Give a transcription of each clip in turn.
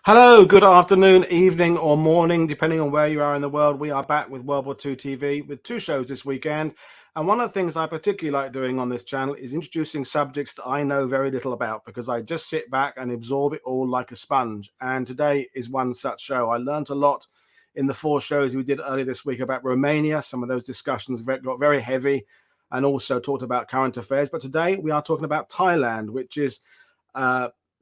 Hello, good afternoon, evening, or morning, depending on where you are in the world. We are back with WW2 TV with two shows this weekend. And one of the things I particularly like doing on this channel is introducing subjects that I know very little about because I just sit back and absorb it all like a sponge. And today is one such show. I learned a lot in the four shows we did earlier this week about Romania. Some of those discussions got very heavy and also talked about current affairs. But today we are talking about Thailand, which is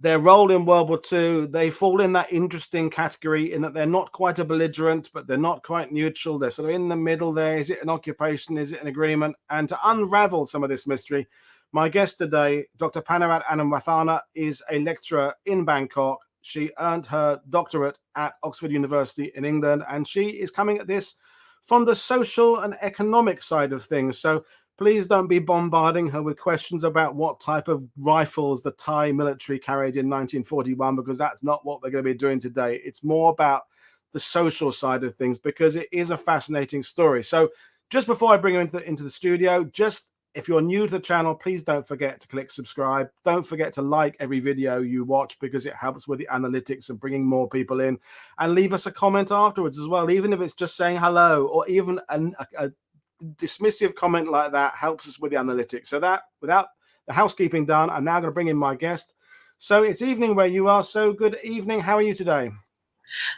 their role in World War II. They fall in that interesting category in that they're not quite a belligerent, but they're not quite neutral. They're sort of in the middle there. Is it an occupation? Is it an agreement? And to unravel some of this mystery, my guest today, Dr. Panarat Anamwathana, is a lecturer in Bangkok. She earned her doctorate at Oxford University in England, and she is coming at this from the social and economic side of things. So please don't be bombarding her with questions about what type of rifles the Thai military carried in 1941, because that's not what we're going to be doing today. It's more about the social side of things, because it is a fascinating story. So just before I bring her into the studio, just if you're new to the channel, please don't forget to click subscribe. Don't forget to like every video you watch, because it helps with the analytics and bringing more people in. And leave us a comment afterwards as well, even if it's just saying hello, or even a dismissive comment like that helps us with the analytics. So that, without the housekeeping done, I'm now going to bring in my guest. So it's evening where you are. So good evening. How are you today?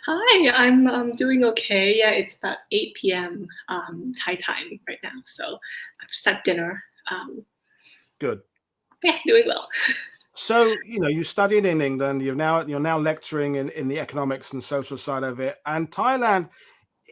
Hi, I'm doing okay. Yeah, it's about 8 p.m. Thai time right now. So I've just had dinner. Good. Yeah, doing well. So, you studied in England. You're now lecturing in the economics and social side of it. And Thailand,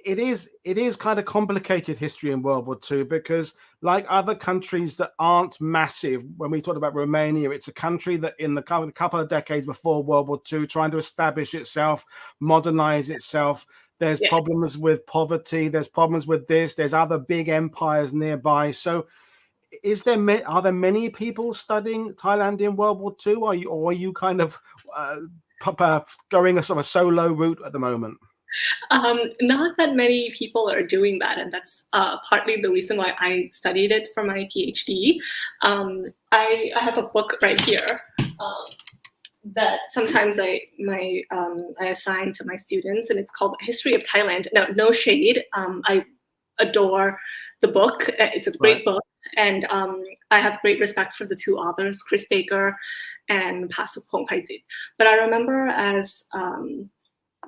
it is kind of complicated history in World War II, because like other countries that aren't massive, when we talk about Romania, it's a country that in the couple of decades before World War II trying to establish itself, modernize itself. There's problems with poverty, there's problems with this, there's other big empires nearby. So are there many people studying Thailand in World War II? Are you kind of going a sort of solo route at the moment? Not that many people are doing that, and that's partly the reason why I studied it for my PhD. I have a book right here that sometimes I assign to my students, and it's called History of Thailand. No shade. I adore the book. It's a great book, and I have great respect for the two authors, Chris Baker and Pasupong Paijit. But I remember as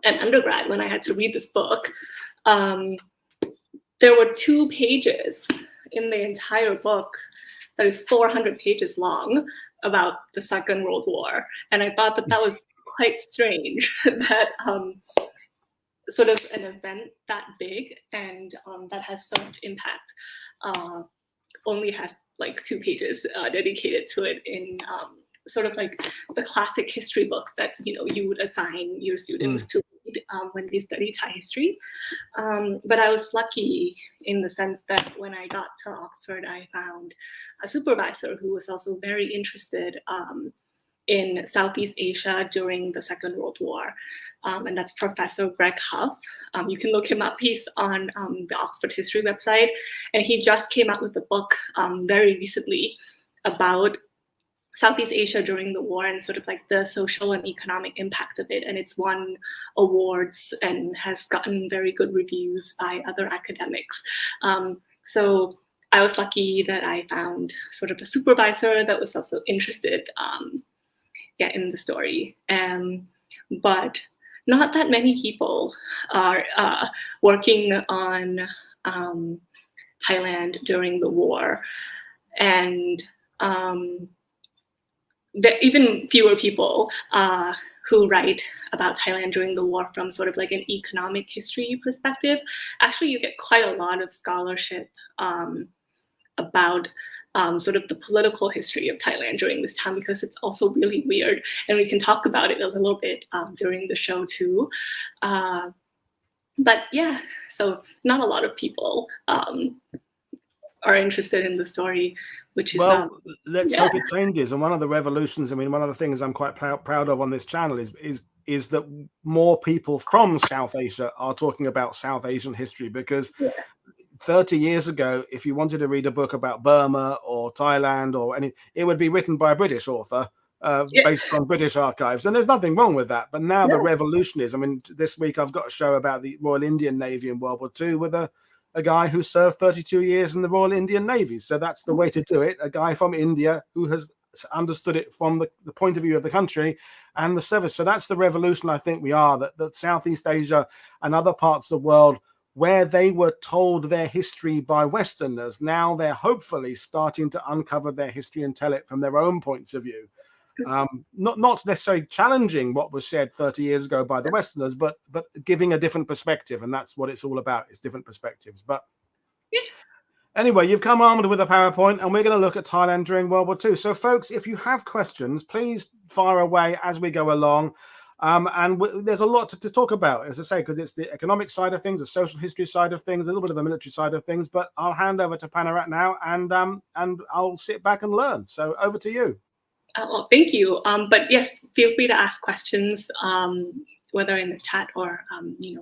an undergrad, when I had to read this book, there were 2 pages in the entire book that is 400 pages long about the Second World War. And I thought that was quite strange that sort of an event that big and that has so much impact only has like 2 pages dedicated to it in sort of like the classic history book that you would assign your students to read when they study Thai history. But I was lucky in the sense that when I got to Oxford, I found a supervisor who was also very interested in Southeast Asia during the Second World War. And that's Professor Greg Huff. You can look him up. He's on the Oxford History website. And he just came out with a book very recently about Southeast Asia during the war and sort of like the social and economic impact of it. And it's won awards and has gotten very good reviews by other academics. So I was lucky that I found sort of a supervisor that was also interested in the story. But not that many people are working on Thailand during the war. And even fewer people who write about Thailand during the war from sort of like an economic history perspective. Actually, you get quite a lot of scholarship about sort of the political history of Thailand during this time, because it's also really weird. And we can talk about it a little bit during the show too. But yeah, so not a lot of people are interested in the story, which is let's hope it changes. And one of the revolutions, one of the things I'm quite proud of on this channel is that more people from South Asia are talking about South Asian history, because 30 years ago, if you wanted to read a book about Burma or Thailand or it would be written by a British author, based on British archives, and there's nothing wrong with that. But now the revolution is, I mean, this week I've got a show about the Royal Indian Navy in World War II with a guy who served 32 years in the Royal Indian Navy. So that's the way to do it. A guy from India who has understood it from the point of view of the country and the service. So that's the revolution I think we are, that Southeast Asia and other parts of the world where they were told their history by Westerners, now they're hopefully starting to uncover their history and tell it from their own points of view. Not necessarily challenging what was said 30 years ago by the Westerners, but giving a different perspective. And that's what it's all about, is different perspectives. But anyway, you've come armed with a PowerPoint, and we're going to look at Thailand during World War II. So, folks, if you have questions, please fire away as we go along. There's a lot to talk about, as I say, because it's the economic side of things, the social history side of things, a little bit of the military side of things. But I'll hand over to Panarat now, and I'll sit back and learn. So over to you. Well, thank you. But yes, feel free to ask questions, whether in the chat or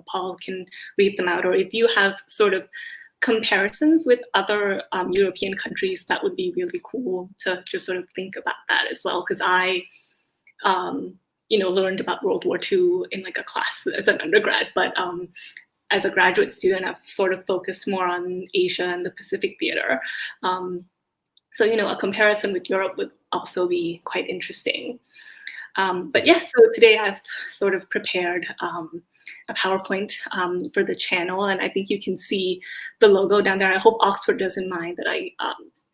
Paul can read them out. Or if you have sort of comparisons with other European countries, that would be really cool to just sort of think about that as well. Because I learned about World War II in like a class as an undergrad, but as a graduate student, I've sort of focused more on Asia and the Pacific theater. So, a comparison with Europe would also be quite interesting. But yes, so today I've sort of prepared a PowerPoint for the channel, and I think you can see the logo down there. I hope Oxford doesn't mind that I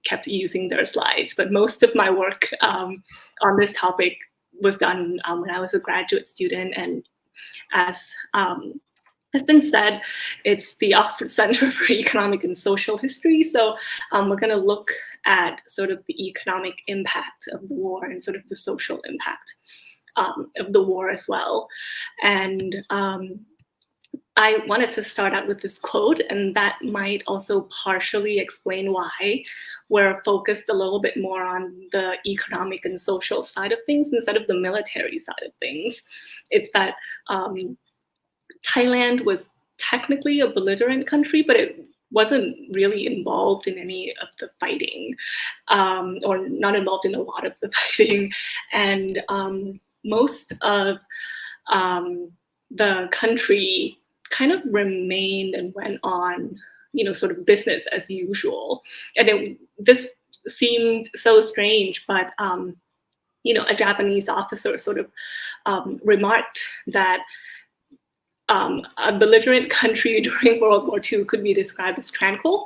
kept using their slides, but most of my work on this topic was done when I was a graduate student, and as has been said, it's the Oxford Center for Economic and Social History. So we're going to look at sort of the economic impact of the war and sort of the social impact of the war as well. And I wanted to start out with this quote, and that might also partially explain why we're focused a little bit more on the economic and social side of things instead of the military side of things. It's that Thailand was technically a belligerent country, but it wasn't really involved in any of the fighting, or not involved in a lot of the fighting. And most of the country kind of remained and went on, sort of business as usual. And this seemed so strange, but a Japanese officer sort of remarked that a belligerent country during World War II could be described as tranquil,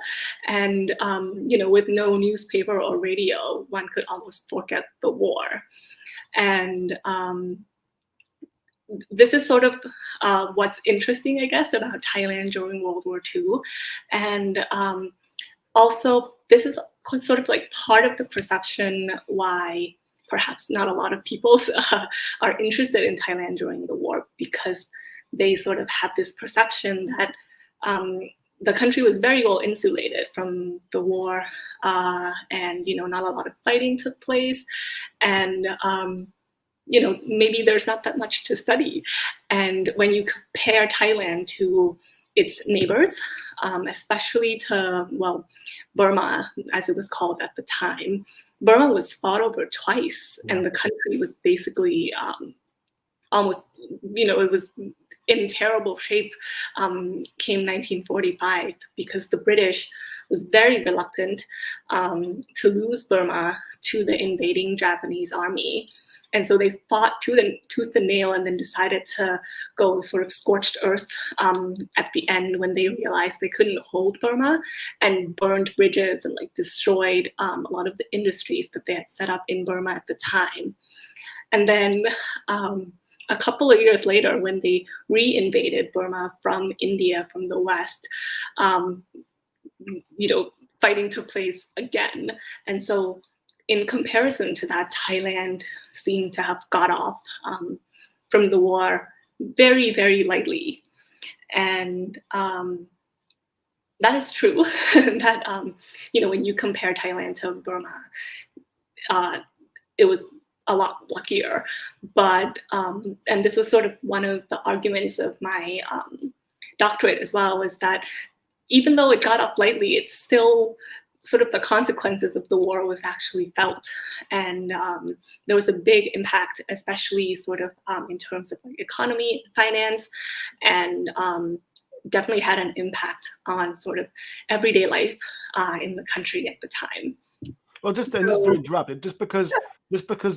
and with no newspaper or radio, one could almost forget the war. And this is sort of what's interesting, I guess, about Thailand during World War II. And also, this is sort of like part of the perception why perhaps not a lot of people are interested in Thailand during the war, because they sort of have this perception that the country was very well insulated from the war, and not a lot of fighting took place, and maybe there's not that much to study. And when you compare Thailand to its neighbors, especially to, Burma, as it was called at the time, Burma was fought over twice, and the country was basically almost, it was in terrible shape, came 1945, because the British was very reluctant to lose Burma to the invading Japanese army. And so they fought tooth and nail, and then decided to go sort of scorched earth at the end when they realized they couldn't hold Burma, and burned bridges and destroyed a lot of the industries that they had set up in Burma at the time. And then a couple of years later, when they re-invaded Burma from India, from the west, fighting took place again. And so in comparison to that, Thailand seemed to have got off from the war very, very lightly. And that is true, that, when you compare Thailand to Burma, it was a lot luckier. But, and this was sort of one of the arguments of my doctorate as well, is that even though it got off lightly, it's still sort of the consequences of the war was actually felt, and there was a big impact, especially sort of in terms of like economy, finance, and definitely had an impact on sort of everyday life in the country at the time. Well, just to interrupt it, just because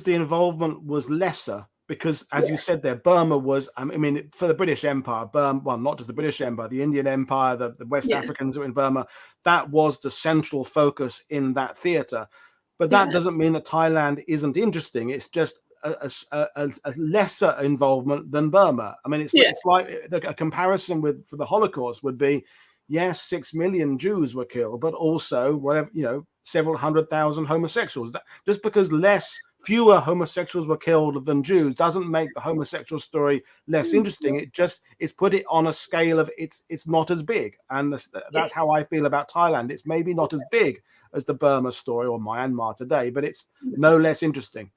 the involvement was lesser, because as you said there, Burma was, I mean, for the British Empire, Burma, well, not just the British Empire, the Indian Empire, the West Africans were in Burma, that was the central focus in that theater. But that doesn't mean that Thailand isn't interesting. It's just a lesser involvement than Burma. I mean, it's like a comparison with for the Holocaust would be, yes, 6 million Jews were killed, but also whatever, several 100,000 homosexuals. That, just because fewer homosexuals were killed than Jews doesn't make the homosexual story less interesting. It's put it on a scale of it's not as big, and that's how I feel about Thailand. It's maybe not as big as the Burma story or Myanmar today, but it's no less interesting.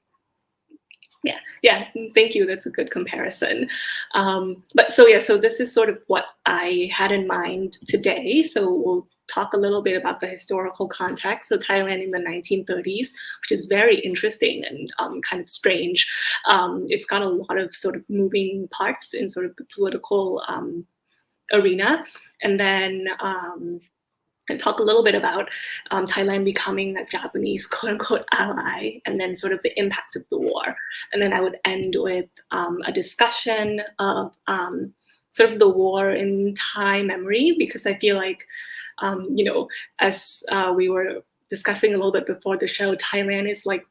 Yeah, thank you. That's a good comparison. But so this is sort of what I had in mind today. So we'll talk a little bit about the historical context of Thailand in the 1930s, which is very interesting and kind of strange. It's got a lot of sort of moving parts in sort of the political arena. And then and talk a little bit about Thailand becoming a Japanese quote-unquote ally, and then sort of the impact of the war. And then I would end with a discussion of sort of the war in Thai memory, because I feel like, as we were discussing a little bit before the show, Thailand is like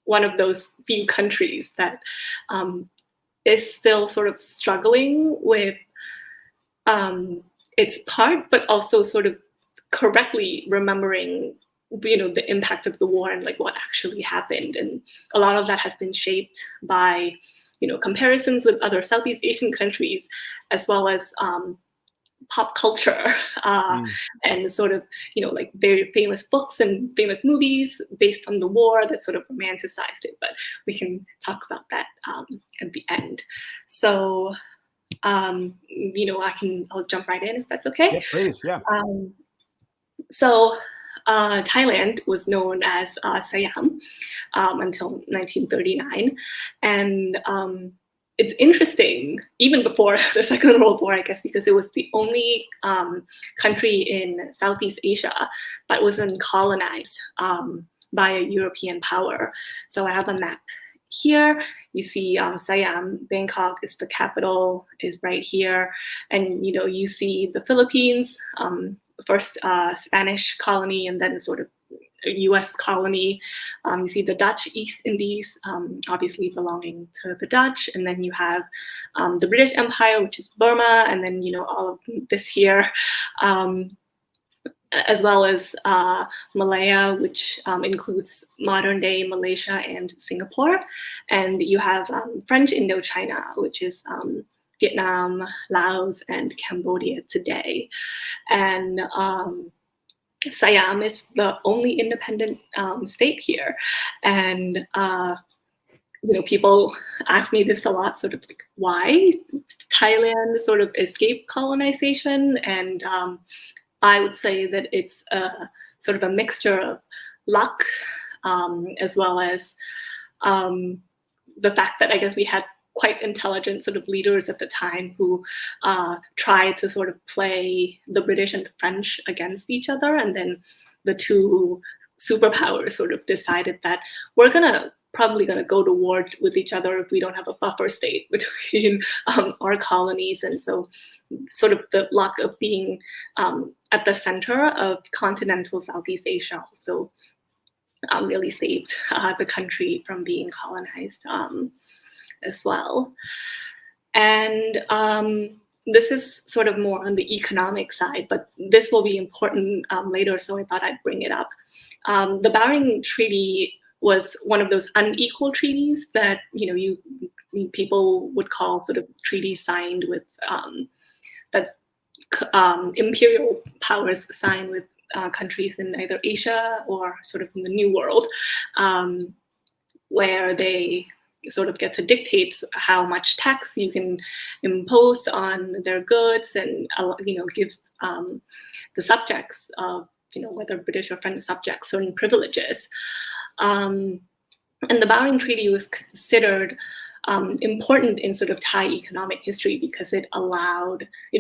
one of those few countries that is still sort of struggling with its part, but also sort of correctly remembering the impact of the war and like what actually happened. And a lot of that has been shaped by comparisons with other Southeast Asian countries, as well as pop culture and sort of like very famous books and famous movies based on the war that sort of romanticized it. But we can talk about that at the end. So I'll jump right in if that's okay. Yeah, please. Yeah. So Thailand was known as Siam until 1939. And it's interesting, even before the Second World War, I guess, because it was the only country in Southeast Asia that wasn't colonized by a European power. So I have a map here. You see Siam, Bangkok is the capital, is right here. And you see the Philippines, first Spanish colony, and then sort of a US colony. You see the Dutch East Indies, obviously belonging to the Dutch. And then you have the British Empire, which is Burma, and then, all of this here, as well as Malaya, which includes modern day Malaysia and Singapore. And you have French Indochina, which is Vietnam, Laos, and Cambodia today. And Siam is the only independent state here. And people ask me this a lot, sort of like, why Thailand sort of escaped colonization? And I would say that it's sort of a mixture of luck, as well as the fact that I guess we had quite intelligent sort of leaders at the time who tried to sort of play the British and the French against each other. And then the two superpowers sort of decided that we're probably going to go to war with each other if we don't have a buffer state between our colonies. And so sort of the luck of being at the center of continental Southeast Asia also really saved the country from being colonized as well. And this is sort of more on the economic side, but this will be important later, so I thought I'd bring it up. The Bowring Treaty was one of those unequal treaties that people would call sort of treaties signed with that imperial powers sign with countries in either Asia or sort of in the New World, where they sort of get to dictate how much tax you can impose on their goods, and gives the subjects of whether British or French subjects, certain privileges. And the Bowring Treaty was considered important in sort of Thai economic history because it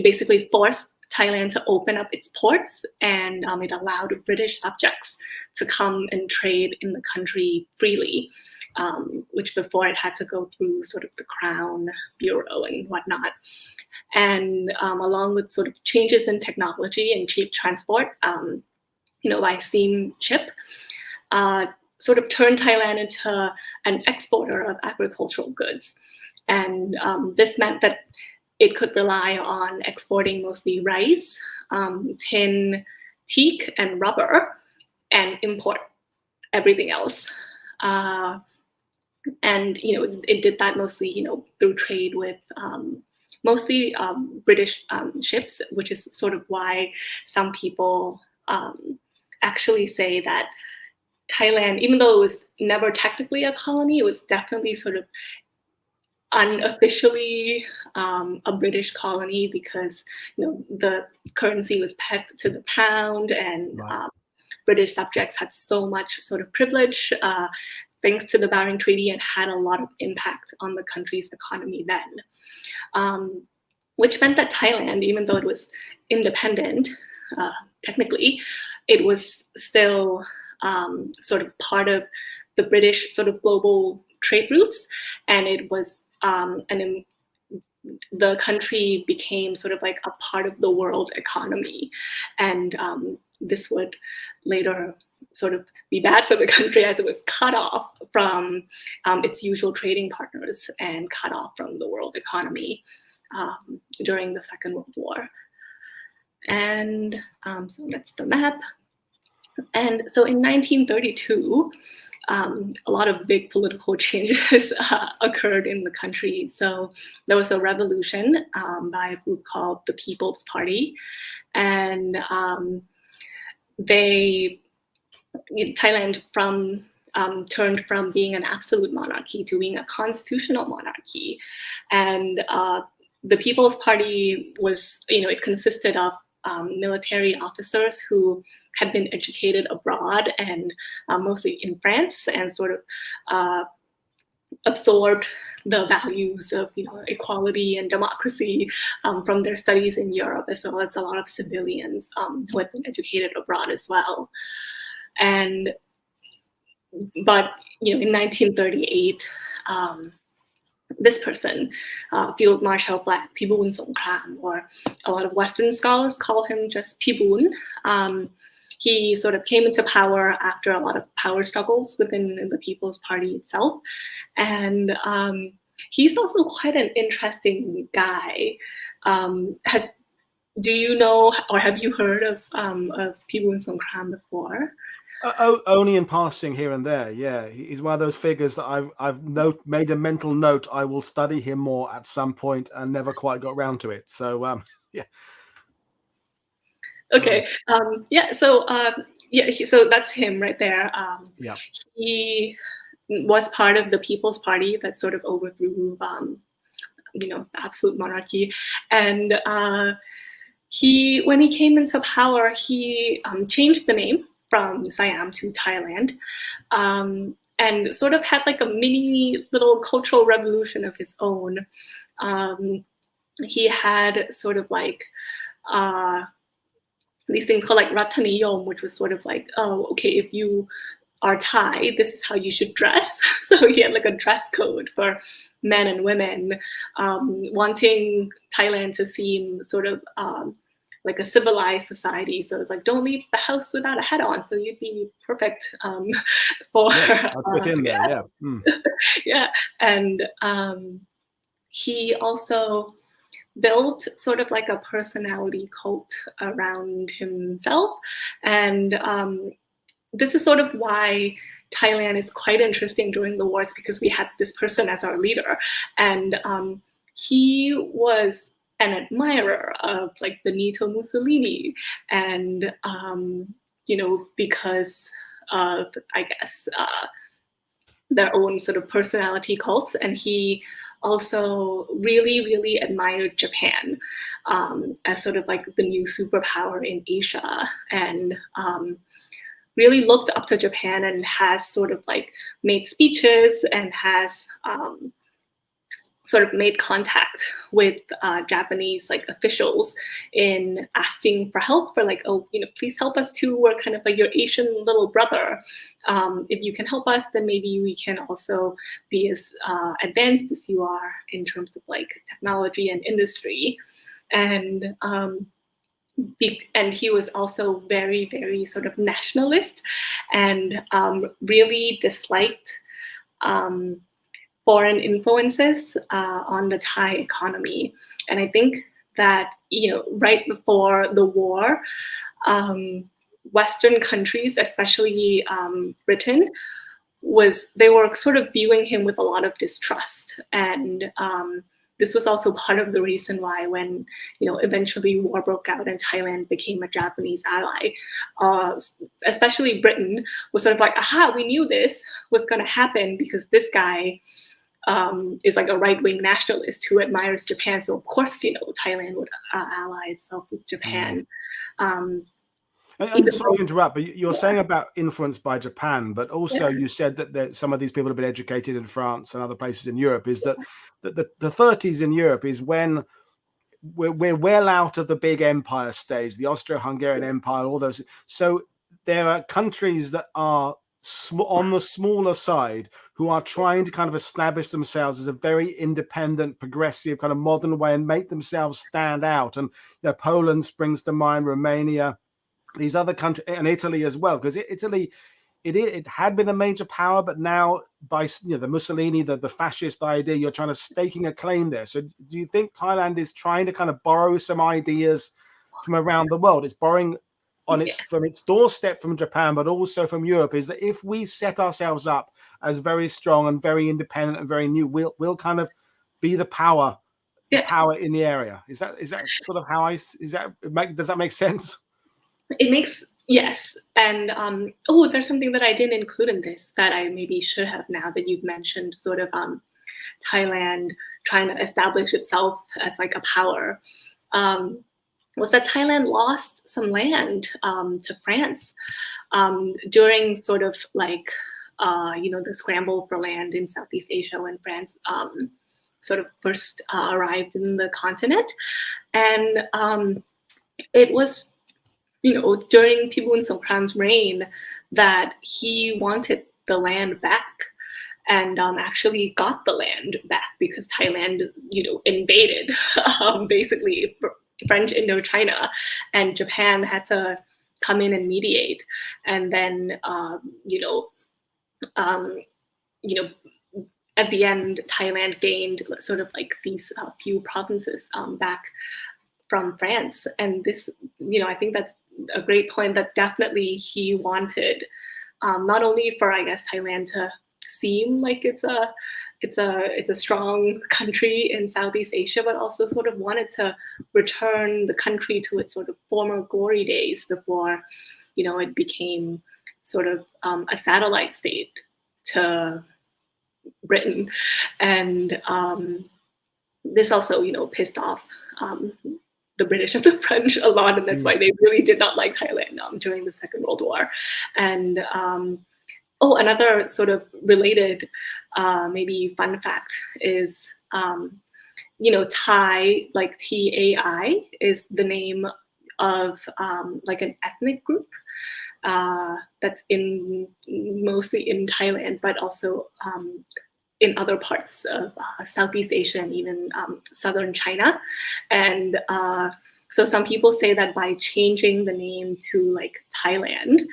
basically forced Thailand to open up its ports, and it allowed British subjects to come and trade in the country freely, which before it had to go through sort of the Crown Bureau and whatnot. And along with sort of changes in technology and cheap transport, by steamship, sort of turned Thailand into an exporter of agricultural goods. And this meant that it could rely on exporting mostly rice, tin, teak, and rubber, and import everything else. And it did that mostly, through trade with mostly British ships, which is sort of why some people actually say that Thailand, even though it was never technically a colony, it was definitely sort of unofficially a British colony because the currency was pegged to the pound, and Right. British subjects had so much sort of privilege thanks to the Bowring Treaty, and had a lot of impact on the country's economy then, which meant that Thailand, even though it was independent technically, it was still sort of part of the British sort of global trade routes, and it was the country became sort of like a part of the world economy, and this would later sort of be bad for the country as it was cut off from its usual trading partners and cut off from the world economy during the Second World War. And so that's the map. And so in 1932, a lot of big political changes occurred in the country. So there was a revolution by a group called the People's Party, and Thailand turned from being an absolute monarchy to being a constitutional monarchy. And the People's Party was, it consisted of military officers who had been educated abroad and mostly in France, and sort of absorbed the values of equality and democracy from their studies in Europe, as well as a lot of civilians who had been educated abroad as well. But in 1938, this person, Field Marshal Black Pibun Songkram, or a lot of Western scholars call him just Pibun. He sort of came into power after a lot of power struggles within the People's Party itself. And he's also quite an interesting guy. Do you know, or have you heard of Pibun Songkram before? Only in passing here and there. Yeah, he's one of those figures that I've made a mental note. I will study him more at some point, and never quite got round to it. So yeah. Okay. So so that's him right there. Yeah. He was part of the People's Party that sort of overthrew, the absolute monarchy, and when he came into power, he changed the name from Siam to Thailand, and sort of had like a mini little cultural revolution of his own. He had sort of like these things called like Rataniyom, which was sort of like, oh, okay, if you are Thai, this is how you should dress. So he had like a dress code for men and women, wanting Thailand to seem sort of like a civilized society. So it's like, don't leave the house without a hat on. So you'd be perfect for. Yes, I'd fit in there. Yeah. Mm. Yeah, and he also built sort of like a personality cult around himself, and this is sort of why Thailand is quite interesting during the wars, because we had this person as our leader, and he was an admirer of like Benito Mussolini, and because of, I guess, their own sort of personality cults, and he also really, really admired Japan as sort of like the new superpower in Asia, and really looked up to Japan, and has sort of like made speeches and has sort of made contact with Japanese like officials in asking for help, for like, oh, please help us too. We're kind of like your Asian little brother. If you can help us, then maybe we can also be as advanced as you are in terms of like technology and industry. And he was also very, very sort of nationalist, and really disliked foreign influences on the Thai economy. And I think that, right before the war, Western countries, especially Britain, they were sort of viewing him with a lot of distrust. And this was also part of the reason why, when eventually war broke out and Thailand became a Japanese ally, especially Britain was sort of like, aha, we knew this was going to happen, because this guy is like a right-wing nationalist who admires Japan. So of course, Thailand would ally itself with Japan. I'm sorry to interrupt, but you're saying about influence by Japan, but also you said that some of these people have been educated in France and other places in Europe. Is that the 30s in Europe is when we're well out of the big empire stage, the Austro-Hungarian Empire, all those. So there are countries that are on the smaller side who are trying to kind of establish themselves as a very independent, progressive, kind of modern way, and make themselves stand out. And Poland springs to mind, Romania, these other countries, and Italy as well, because Italy, it had been a major power, but now by the Mussolini, the fascist idea, you're trying to staking a claim there. So do you think Thailand is trying to kind of borrow some ideas from around the world? It's borrowing from its doorstep from Japan, but also from Europe. Is that if we set ourselves up as very strong and very independent and very new, we'll kind of be the power in the area. Is that sort of how does that make sense? It makes, yes. And there's something that I didn't include in this that I maybe should have, now that you've mentioned sort of Thailand trying to establish itself as like a power, was that Thailand lost some land to France during sort of like the scramble for land in Southeast Asia, when France sort of first arrived in the continent. And it was during Pibun Songkram's reign that he wanted the land back, and actually got the land back, because Thailand, invaded basically French Indochina, and Japan had to come in and mediate. And then, at the end, Thailand gained sort of like these few provinces back from France. And this, I think that's a great point, that definitely he wanted not only for, I guess, Thailand to seem like it's a strong country in Southeast Asia, but also sort of wanted to return the country to its sort of former glory days before, it became sort of a satellite state to Britain. And this also, pissed off the British and the French a lot, and that's why they really did not like Thailand during the Second World War. And another sort of related maybe fun fact is, Thai, like TAI, is the name of like an ethnic group that's mostly in Thailand, but also in other parts of Southeast Asia and even southern China. And so some people say that by changing the name to like Thailand,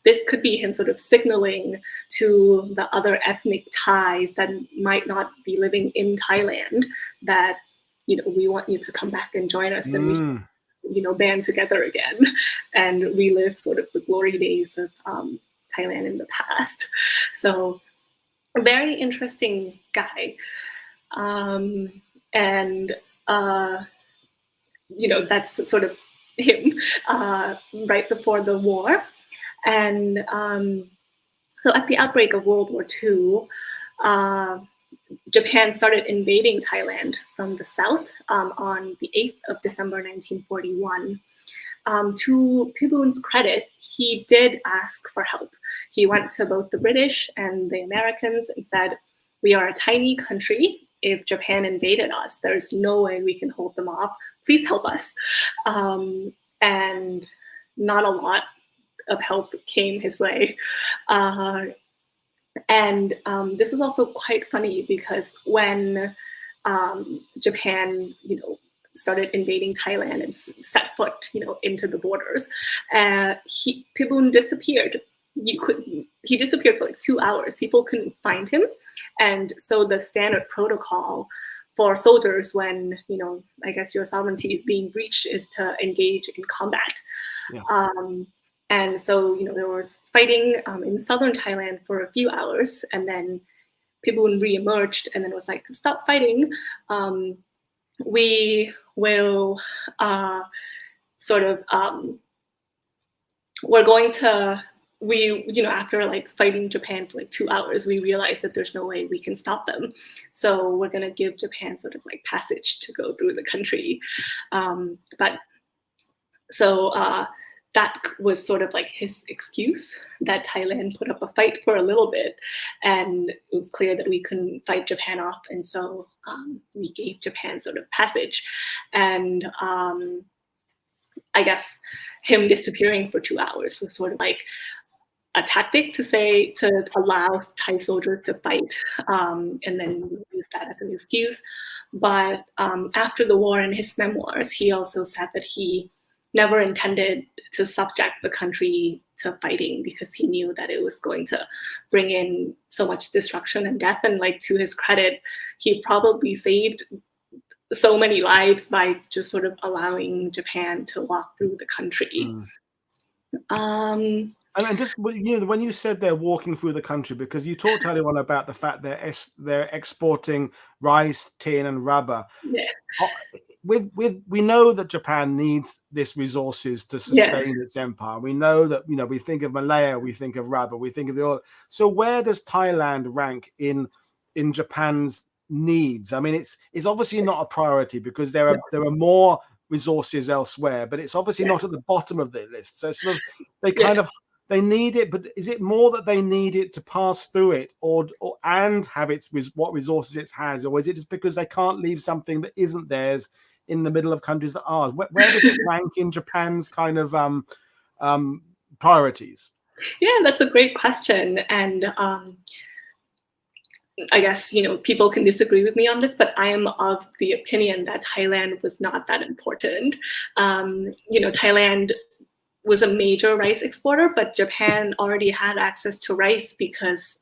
this could be him sort of signaling to the other ethnic Thais that might not be living in Thailand that, we want you to come back and join us, and we should, band together again and relive sort of the glory days of Thailand in the past. So a very interesting guy. And that's sort of him right before the war. And so at the outbreak of World War II, Japan started invading Thailand from the south on the 8th of December 1941. To Pibun's credit, he did ask for help. He went to both the British and the Americans and said, "We are a tiny country. If Japan invaded us, there's no way we can hold them off. Please help us." And not a lot of help came his way. And this is also quite funny because when Japan, started invading Thailand and set foot, into the borders, Pibun disappeared. He disappeared for like 2 hours. People couldn't find him, and so the standard protocol for soldiers when I guess your sovereignty is being breached is to engage in combat. Yeah. And so there was fighting in southern Thailand for a few hours, and then Pibun re-emerged and then was like, "Stop fighting. We will we're going to." After like fighting Japan for like 2 hours, we realized that there's no way we can stop them. So we're going to give Japan sort of like passage to go through the country. That was sort of like his excuse that Thailand put up a fight for a little bit. And it was clear that we couldn't fight Japan off. And so we gave Japan sort of passage. And I guess him disappearing for 2 hours was sort of like a tactic to allow Thai soldiers to fight, and then use that as an excuse. But after the war, in his memoirs, he also said that he never intended to subject the country to fighting because he knew that it was going to bring in so much destruction and death. And like, to his credit, he probably saved so many lives by just sort of allowing Japan to walk through the country. And just when you said they're walking through the country, because you talked earlier on about the fact they're exporting rice, tin, and rubber. Yeah. We know that Japan needs this resources to sustain its empire. We know that we think of Malaya, we think of rubber, we think of the oil. So where does Thailand rank in Japan's needs? I mean, it's obviously not a priority because there are more resources elsewhere, but it's obviously not at the bottom of the list. So sort of they need it, but is it more that they need it to pass through it, or and have what resources it has, or is it just because they can't leave something that isn't theirs in the middle of countries that are? Where does it rank in Japan's kind of priorities? Yeah, that's a great question, and I guess people can disagree with me on this, but I am of the opinion that Thailand was not that important. Thailand was a major rice exporter, but Japan already had access to rice because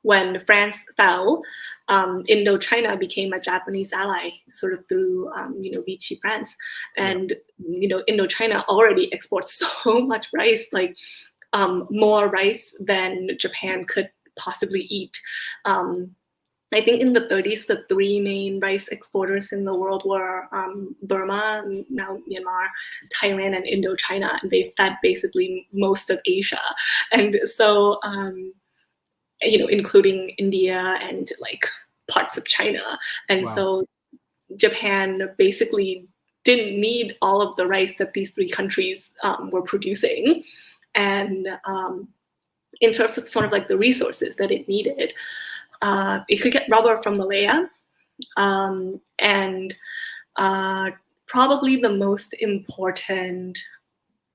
when France fell, Indochina became a Japanese ally sort of through Vichy France, and Indochina already exports so much rice, like more rice than Japan could possibly eat. I think in the 30s, the three main rice exporters in the world were Burma, now Myanmar, Thailand, and Indochina, and they fed basically most of Asia. And so, including India and like parts of China. And so Japan basically didn't need all of the rice that these three countries were producing. And in terms of sort of like the resources that it needed, it could get rubber from Malaya, and probably the most important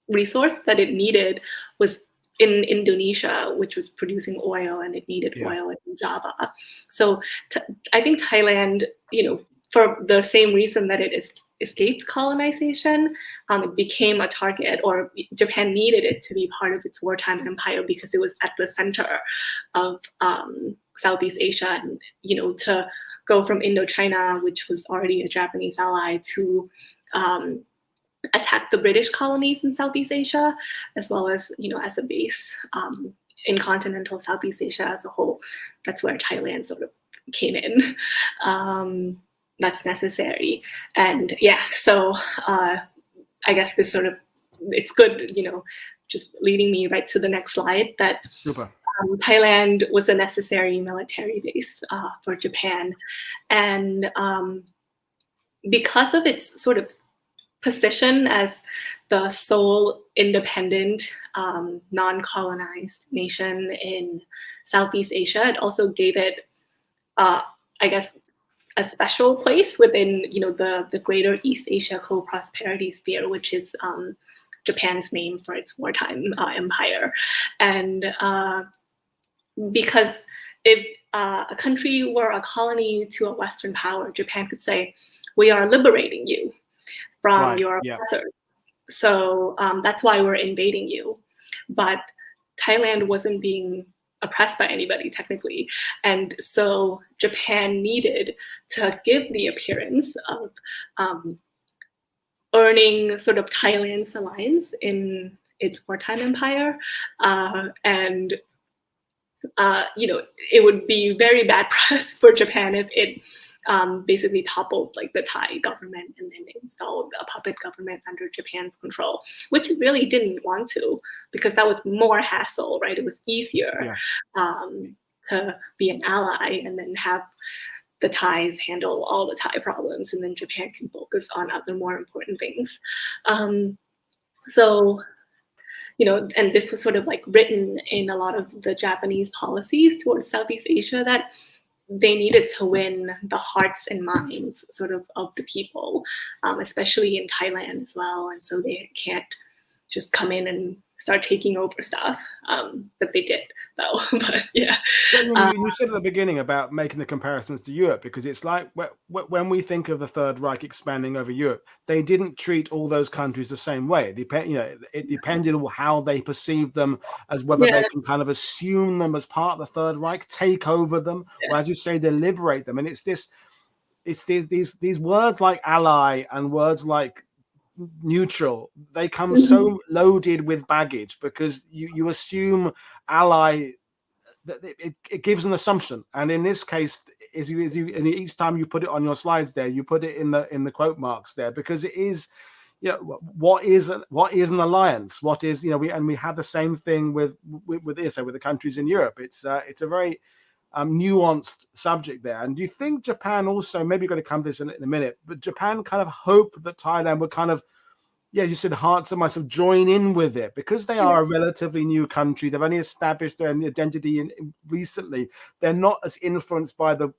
resource that it needed was in Indonesia, which was producing oil, and it needed oil in Java. So I think Thailand, for the same reason that it escaped colonization, it became a target, or Japan needed it to be part of its wartime empire because it was at the center of Southeast Asia, and to go from Indochina, which was already a Japanese ally, to attack the British colonies in Southeast Asia, as well as as a base in continental Southeast Asia as a whole. That's where Thailand sort of came in. That's necessary, and so I guess this sort of, it's good, just leading me right to the next slide, that Super. Thailand was a necessary military base for Japan. And because of its sort of position as the sole independent, non-colonized nation in Southeast Asia, it also gave it, I guess, a special place within, the greater East Asia co-prosperity sphere, which is Japan's name for its wartime empire. And because if a country were a colony to a Western power, Japan could say, "We are liberating you from your oppressors. So that's why we're invading you." But Thailand wasn't being oppressed by anybody technically. And so Japan needed to give the appearance of earning sort of Thailand's alliance in its wartime empire. And it would be very bad press for Japan if it basically toppled like the Thai government and then installed a puppet government under Japan's control, which it really didn't want to, because that was more hassle, right? It was easier to be an ally and then have the Thais handle all the Thai problems, and then Japan can focus on other more important things. So, and this was sort of like written in a lot of the Japanese policies towards Southeast Asia, that they needed to win the hearts and minds sort of the people, especially in Thailand as well. And so they can't just come in and start taking over stuff, that they did though. But yeah. You said at the beginning about making the comparisons to Europe, because it's like when we think of the Third Reich expanding over Europe, they didn't treat all those countries the same way. It depended on how they perceived them, as whether they can kind of assume them as part of the Third Reich, take over them, or as you say, they liberate them. And it's these words like ally and words like neutral, they come so loaded with baggage, because you assume ally, that it gives an assumption. And in this case, and each time you put it on your slides there, you put it in the quote marks there, because it is, what is an alliance? What is, we have the same thing with the countries in Europe. It's a very nuanced subject there. And do you think Japan also, maybe you're going to come to this in a minute, but Japan kind of hoped that Thailand would kind of, you said hearts and minds, of join in with it, because they are a relatively new country. They've only established their identity recently. They're not as influenced by the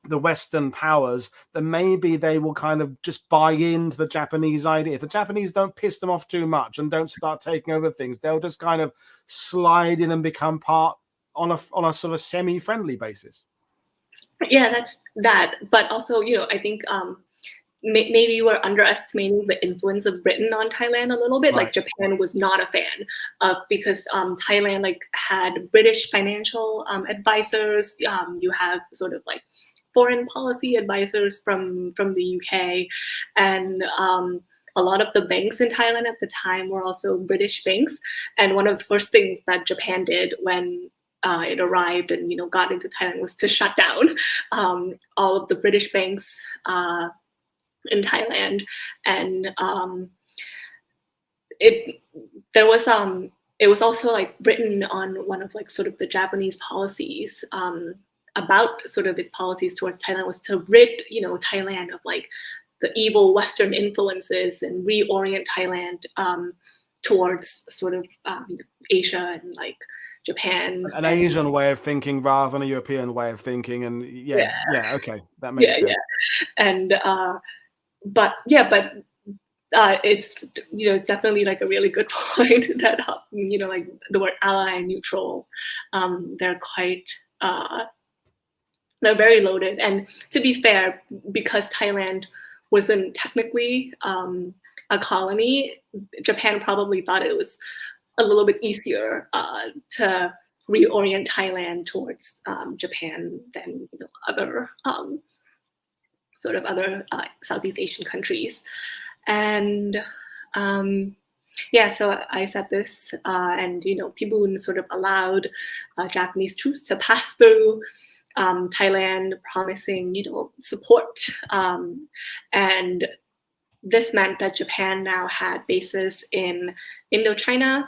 Western powers, then maybe they will kind of just buy into the Japanese idea. If the Japanese don't piss them off too much and don't start taking over things, they'll just kind of slide in and become part on a sort of semi-friendly basis. Yeah, that's that. But also, I think maybe you were underestimating the influence of Britain on Thailand a little bit. Right. Like Japan was not a fan of, because Thailand had British financial advisors. You have sort of like foreign policy advisors from the UK, and a lot of the banks in Thailand at the time were also British banks. And one of the first things that Japan did when it arrived and got into Thailand was to shut down all of the British banks in Thailand. And it was also like written on one of like sort of the Japanese policies about sort of its policies towards Thailand was to rid Thailand of like the evil Western influences and reorient Thailand towards sort of Asia and like Japan, an Asian way of thinking rather than a European way of thinking. And okay, that makes sense. And but it's it's definitely like a really good point that like the word ally and neutral, they're quite they're very loaded. And to be fair, because Thailand wasn't technically a colony, Japan probably thought it was a little bit easier to reorient Thailand towards Japan than other sort of other Southeast Asian countries. And so I said this, and people sort of allowed Japanese troops to pass through Thailand, promising support, and this meant that Japan now had bases in Indochina,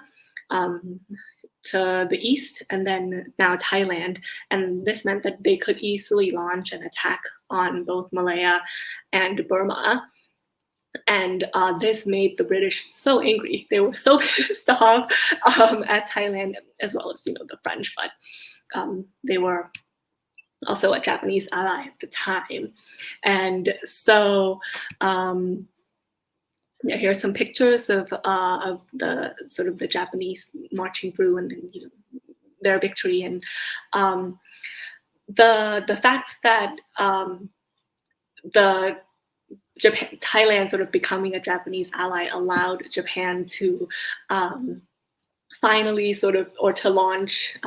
to the east, and then now Thailand. And this meant that they could easily launch an attack on both Malaya and Burma. And this made the British so angry. They were so pissed off at Thailand, as well as, the French, but they were also a Japanese ally at the time. And so here are some pictures of the sort of the Japanese marching through, and then their victory. And the fact that Thailand sort of becoming a Japanese ally allowed Japan to finally to launch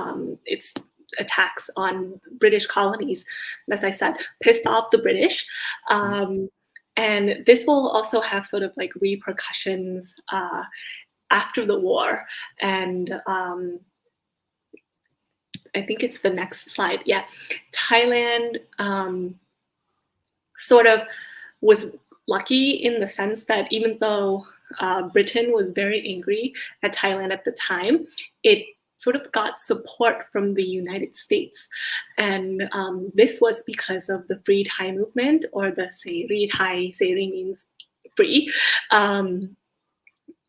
its attacks on British colonies, as I said, pissed off the British. And this will also have sort of like repercussions after the war. And I think it's the next slide. Yeah, Thailand sort of was lucky in the sense that even though Britain was very angry at Thailand at the time, it sort of got support from the United States. And this was because of the Free Thai movement, or the Seri Thai. Seri means free.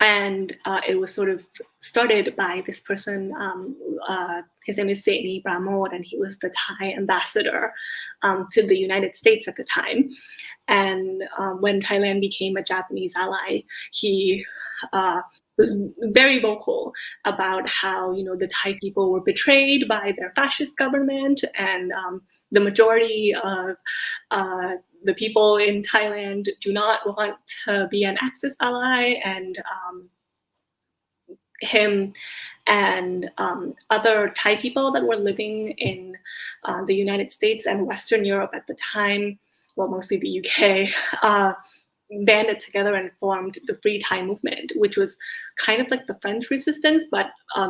And it was sort of started by this person, his name is Seni Pramod, and he was the Thai ambassador to the United States at the time. And when Thailand became a Japanese ally, he was very vocal about how, the Thai people were betrayed by their fascist government, and the majority of the people in Thailand do not want to be an Axis ally. And him and other Thai people that were living in the United States and Western Europe at the time, well, mostly the UK, banded together and formed the Free Thai movement, which was kind of like the French resistance, but a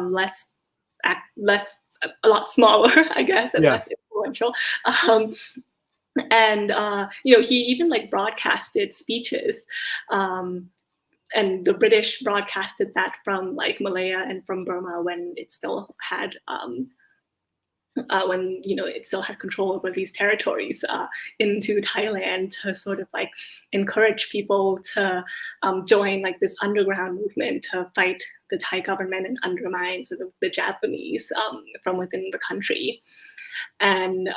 lot smaller, I guess, and less influential. And he even like broadcasted speeches, and the British broadcasted that from like Malaya and from Burma when it still had it still had control over these territories, into Thailand, to sort of like encourage people to join like this underground movement to fight the Thai government and undermine sort of the Japanese from within the country. And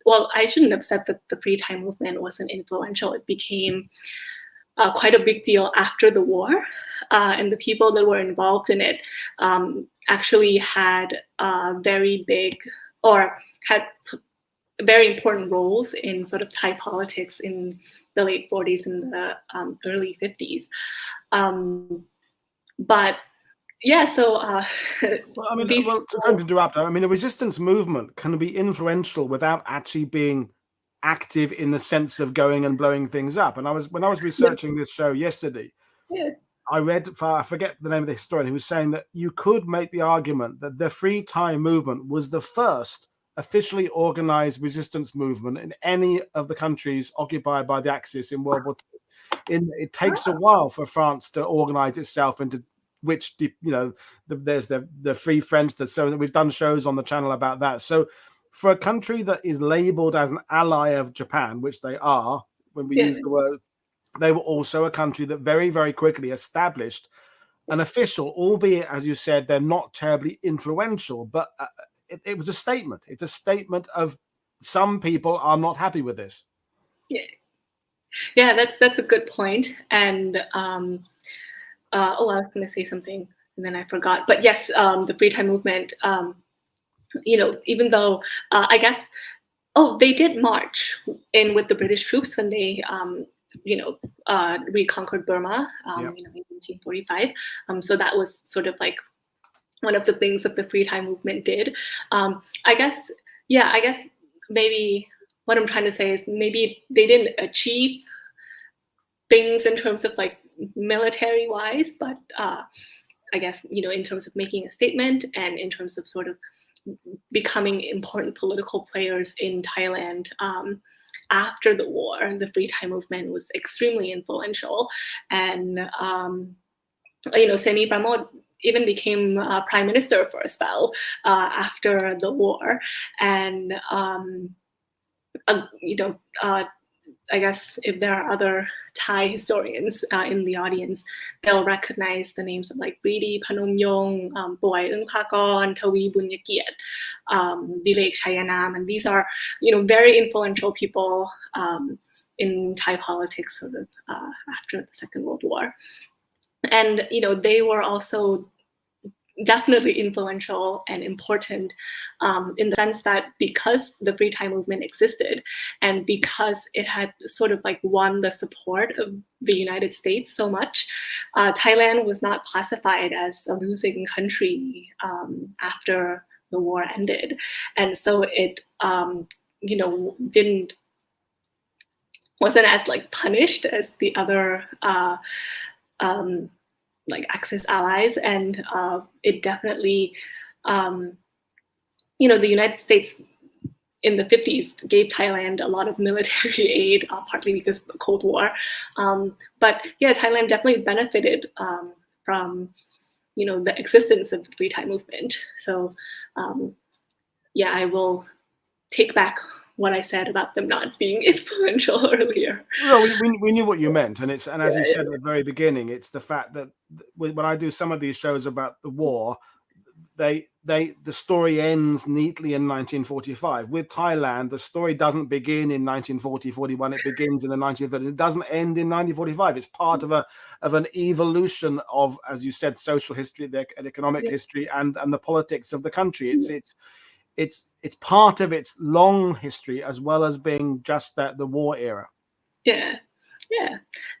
well, I shouldn't have said that the Free Thai movement wasn't influential. It became quite a big deal after the war, and the people that were involved in it actually had very big, or had very important roles in sort of Thai politics in the late 40s and the early 50s. But yeah, so well, I mean, to interrupt, I mean, a resistance movement can be influential without actually being active in the sense of going and blowing things up. And when I was researching this show yesterday, I read, I forget the name of the historian, who was saying that you could make the argument that the Free Thai movement was the first officially organized resistance movement in any of the countries occupied by the Axis in World War II. It takes a while for France to organize itself into which, there's the Free French, so we've done shows on the channel about that. So for a country that is labeled as an ally of Japan, which they are, when we use the word, they were also a country that very, very quickly established an official, albeit, as you said, they're not terribly influential, but it was a statement. It's a statement of some people are not happy with this. Yeah, that's a good point. And I was going to say something and then I forgot. But yes, the Free Thai movement, even though I guess, they did march in with the British troops when they, reconquered Burma, in 1945. So that was sort of like one of the things that the Free Thai movement did. I guess maybe what I'm trying to say is maybe they didn't achieve things in terms of like military wise, but I guess, in terms of making a statement and in terms of sort of becoming important political players in Thailand after the war, the Free Thai movement was extremely influential. And, Seni Pramod even became prime minister for a spell after the war. And I guess if there are other Thai historians in the audience, they'll recognize the names of like Priti Phanomyong, Boy Eung Pakon, Thawi Bunyakiat, Dilek Chayanam, and these are very influential people in Thai politics sort of after the Second World War. And they were also definitely influential and important in the sense that because the Free Thai movement existed and because it had sort of like won the support of the United States so much, Thailand was not classified as a losing country after the war ended. And so it wasn't as like punished as the other like Axis allies, and it definitely, the United States in the 50s gave Thailand a lot of military aid, partly because of the Cold War. But yeah, Thailand definitely benefited from, the existence of the Free Thai movement. So yeah, I will take back what I said about them not being influential earlier. No, we knew what you meant, and as you said at the very beginning, it's the fact that when I do some of these shows about the war, the story ends neatly in 1945. With Thailand, the story doesn't begin in 1940-41. It begins in the 1930s. It doesn't end in 1945. It's part of an evolution of, as you said, social history, the economic history, and the politics of the country. It's part of its long history as well as being just the war era. Yeah.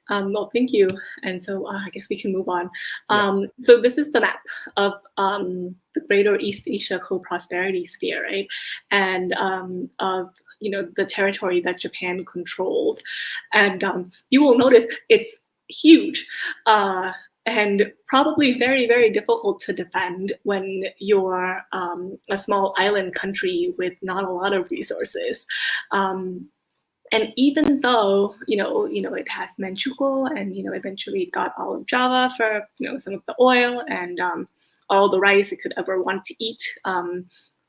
Well, thank you. And so I guess we can move on. So this is the map of the Greater East Asia Co-Prosperity Sphere, right? And of the territory that Japan controlled. And you will notice it's huge. And probably very, very difficult to defend when you're a small island country with not a lot of resources. And even though it has Manchukuo, and eventually it got all of Java for some of the oil and all the rice it could ever want to eat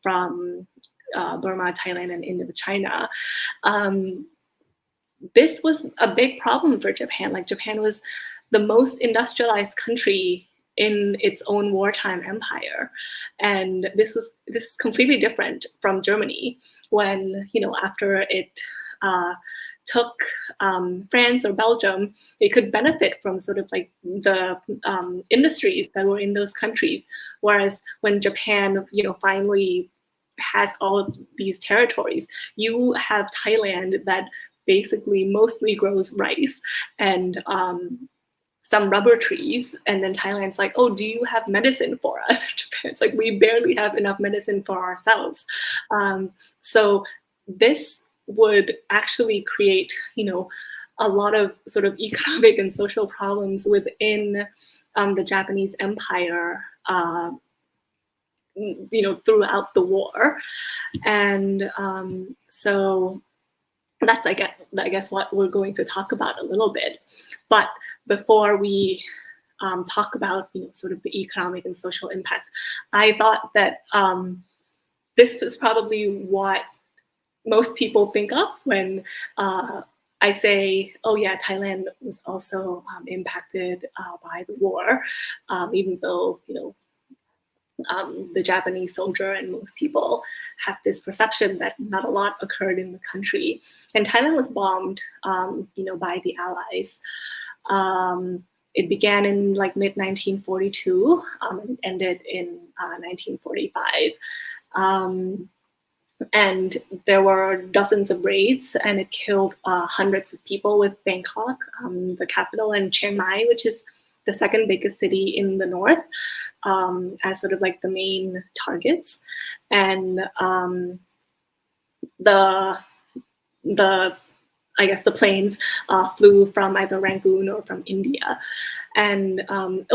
from Burma, Thailand, and Indochina. This was a big problem for Japan. Like, Japan was the most industrialized country in its own wartime empire, and this is completely different from Germany, when after it took France or Belgium, it could benefit from sort of like the industries that were in those countries. Whereas when Japan, finally has all of these territories, you have Thailand that basically mostly grows rice and some rubber trees, and then Thailand's like, oh, do you have medicine for us? Japan's like, we barely have enough medicine for ourselves. So this would actually create, a lot of sort of economic and social problems within the Japanese empire, throughout the war. And so that's, I guess, what we're going to talk about a little bit. But before we talk about, sort of the economic and social impact, I thought that this was probably what most people think of when I say, oh yeah, Thailand was also impacted by the war, even though, the Japanese soldier and most people have this perception that not a lot occurred in the country. And Thailand was bombed, by the Allies. It began in like mid-1942 and ended in 1945. And there were dozens of raids, and it killed hundreds of people, with Bangkok, the capital, and Chiang Mai, which is the second biggest city in the north, as sort of like the main targets. And the planes flew from either Rangoon or from India. And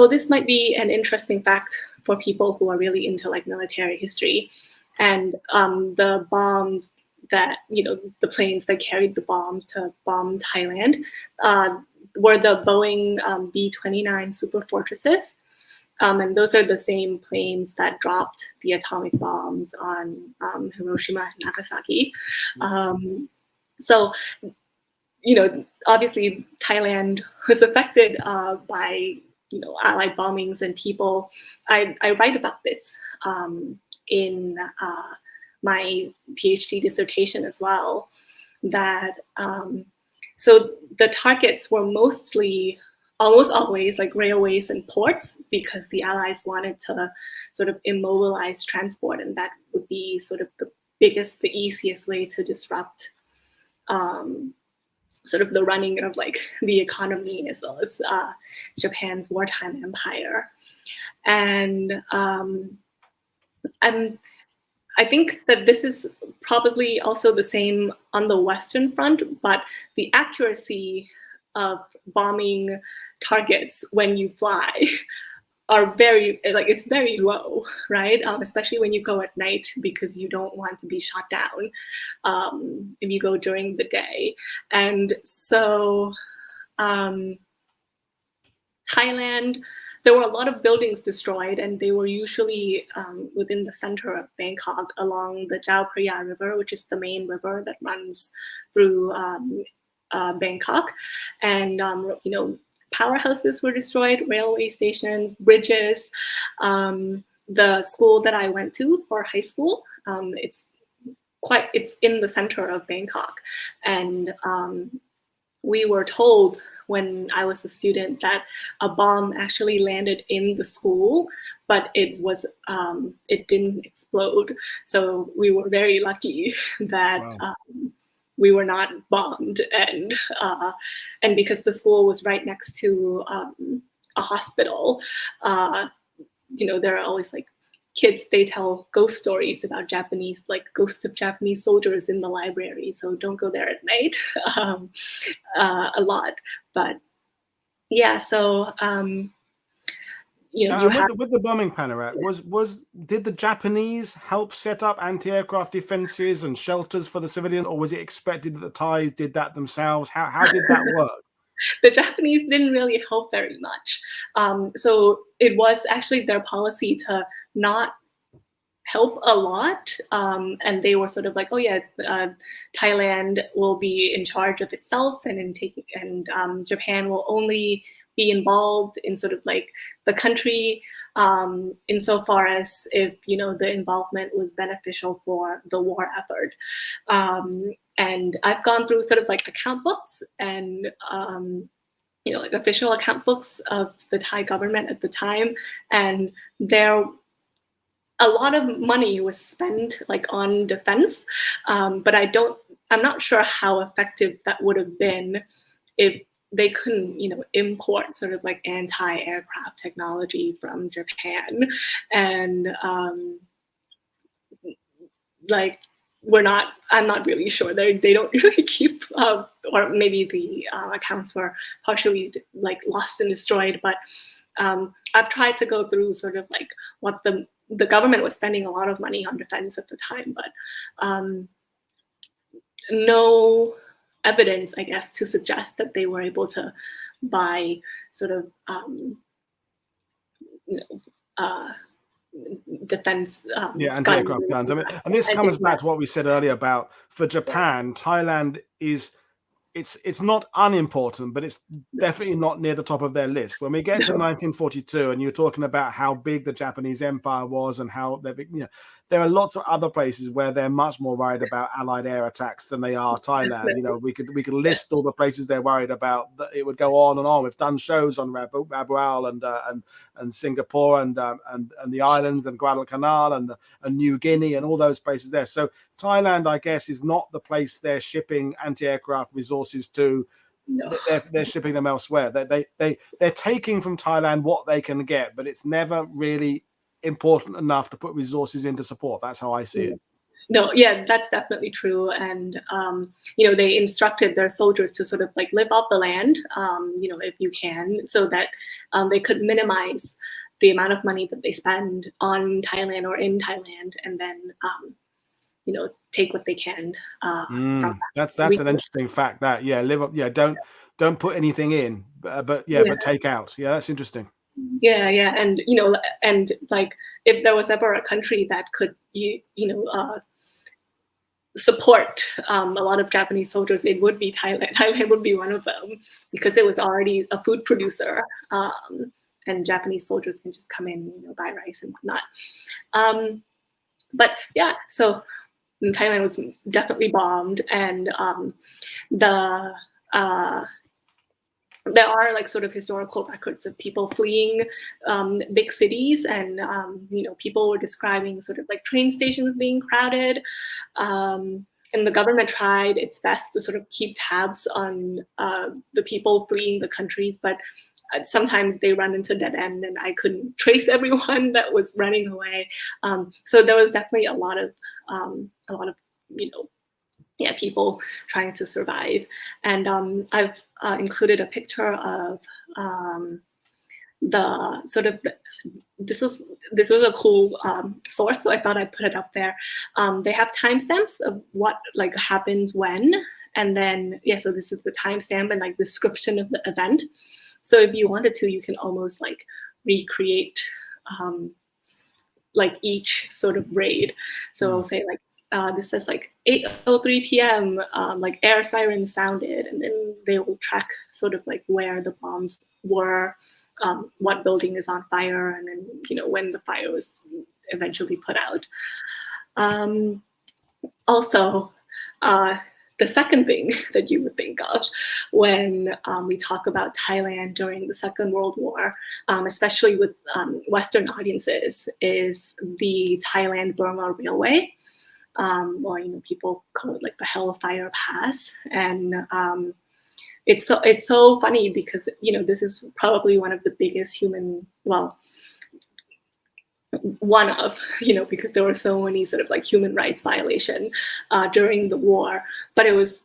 this might be an interesting fact for people who are really into like military history. And the bombs that, the planes that carried the bomb to bomb Thailand were the Boeing B-29 Super Fortresses. And those are the same planes that dropped the atomic bombs on Hiroshima and Nagasaki. So, obviously Thailand was affected by, Allied bombings and people. I write about this in my PhD dissertation as well, that so the targets were almost always like railways and ports, because the Allies wanted to sort of immobilize transport, and that would be sort of the easiest way to disrupt sort of the running of like the economy, as well as Japan's wartime empire. And I think that this is probably also the same on the Western Front, but the accuracy of bombing targets when you fly are it's very low, right? Especially when you go at night, because you don't want to be shot down if you go during the day. And so Thailand, there were a lot of buildings destroyed, and they were usually within the center of Bangkok along the Chao Phraya River, which is the main river that runs through Bangkok. And powerhouses were destroyed, railway stations, bridges. The school that I went to for high school, it's in the center of Bangkok. And we were told when I was a student that a bomb actually landed in the school, but it didn't explode. So we were very lucky that we were not bombed, and because the school was right next to a hospital, there are always like kids, they tell ghost stories about Japanese, like ghosts of Japanese soldiers in the library. So don't go there at night a lot. But yeah, so with the bombing, Panarat, did the Japanese help set up anti-aircraft defenses and shelters for the civilians, or was it expected that the Thais did that themselves? How did that work? The Japanese didn't really help very much. So it was actually their policy to not help a lot. And they were sort of like, oh yeah, Thailand will be in charge of itself, and Japan will only be involved in sort of like the country insofar as if the involvement was beneficial for the war effort. And I've gone through sort of like account books and like official account books of the Thai government at the time, and a lot of money was spent like on defense, but I'm not sure how effective that would have been if they couldn't, import sort of like anti-aircraft technology from Japan. And I'm not really sure. They don't really keep, or maybe the accounts were partially like lost and destroyed. But I've tried to go through sort of like what the government was spending a lot of money on defense at the time, but no evidence, I guess, to suggest that they were able to buy sort of defense anti-aircraft guns. I mean, and this comes back to what we said earlier about, for Japan, Thailand is it's not unimportant, but it's definitely not near the top of their list. When we get to 1942, and you're talking about how big the Japanese Empire was and how there are lots of other places where they're much more worried about Allied air attacks than they are Thailand. We could list all the places they're worried about. It would go on and on. We've done shows on Rabaul and Singapore and the islands and Guadalcanal and New Guinea and all those places there. So Thailand, I guess, is not the place they're shipping anti-aircraft resources to. No. They're shipping them elsewhere. They're taking from Thailand what they can get, but it's never really important enough to put resources into support. That's how I see it. No, yeah, that's definitely true. And they instructed their soldiers to sort of like live off the land, if you can, so that they could minimize the amount of money that they spend on Thailand or in Thailand, and then take what they can. From that's an interesting fact. That live up. Don't put anything in, but take out. Yeah, that's interesting. Yeah, yeah, and and like if there was ever a country that could support a lot of Japanese soldiers, it would be Thailand. Thailand would be one of them because it was already a food producer, and Japanese soldiers can just come in, buy rice and whatnot. But yeah, so Thailand was definitely bombed, and the there are like sort of historical records of people fleeing big cities, and people were describing sort of like train stations being crowded, and the government tried its best to sort of keep tabs on the people fleeing the countries, but sometimes they run into dead end, and I couldn't trace everyone that was running away. So there was definitely a lot of people trying to survive. And I've included a picture of the sort of this was a cool source, so I thought I'd put it up there. They have timestamps of what like happens when, and then so this is the timestamp and like description of the event. So if you wanted to, you can almost like recreate like each sort of raid. So I'll say like this says like 8:03 p.m. Like air sirens sounded, and then they will track sort of like where the bombs were, what building is on fire, and then when the fire was eventually put out. Also, the second thing that you would think of when we talk about Thailand during the Second World War, especially with Western audiences, is the Thailand-Burma Railway, or people call it like the Hellfire Pass. And it's so funny because this is probably one of the biggest because there were so many sort of like human rights violation during the war. But it was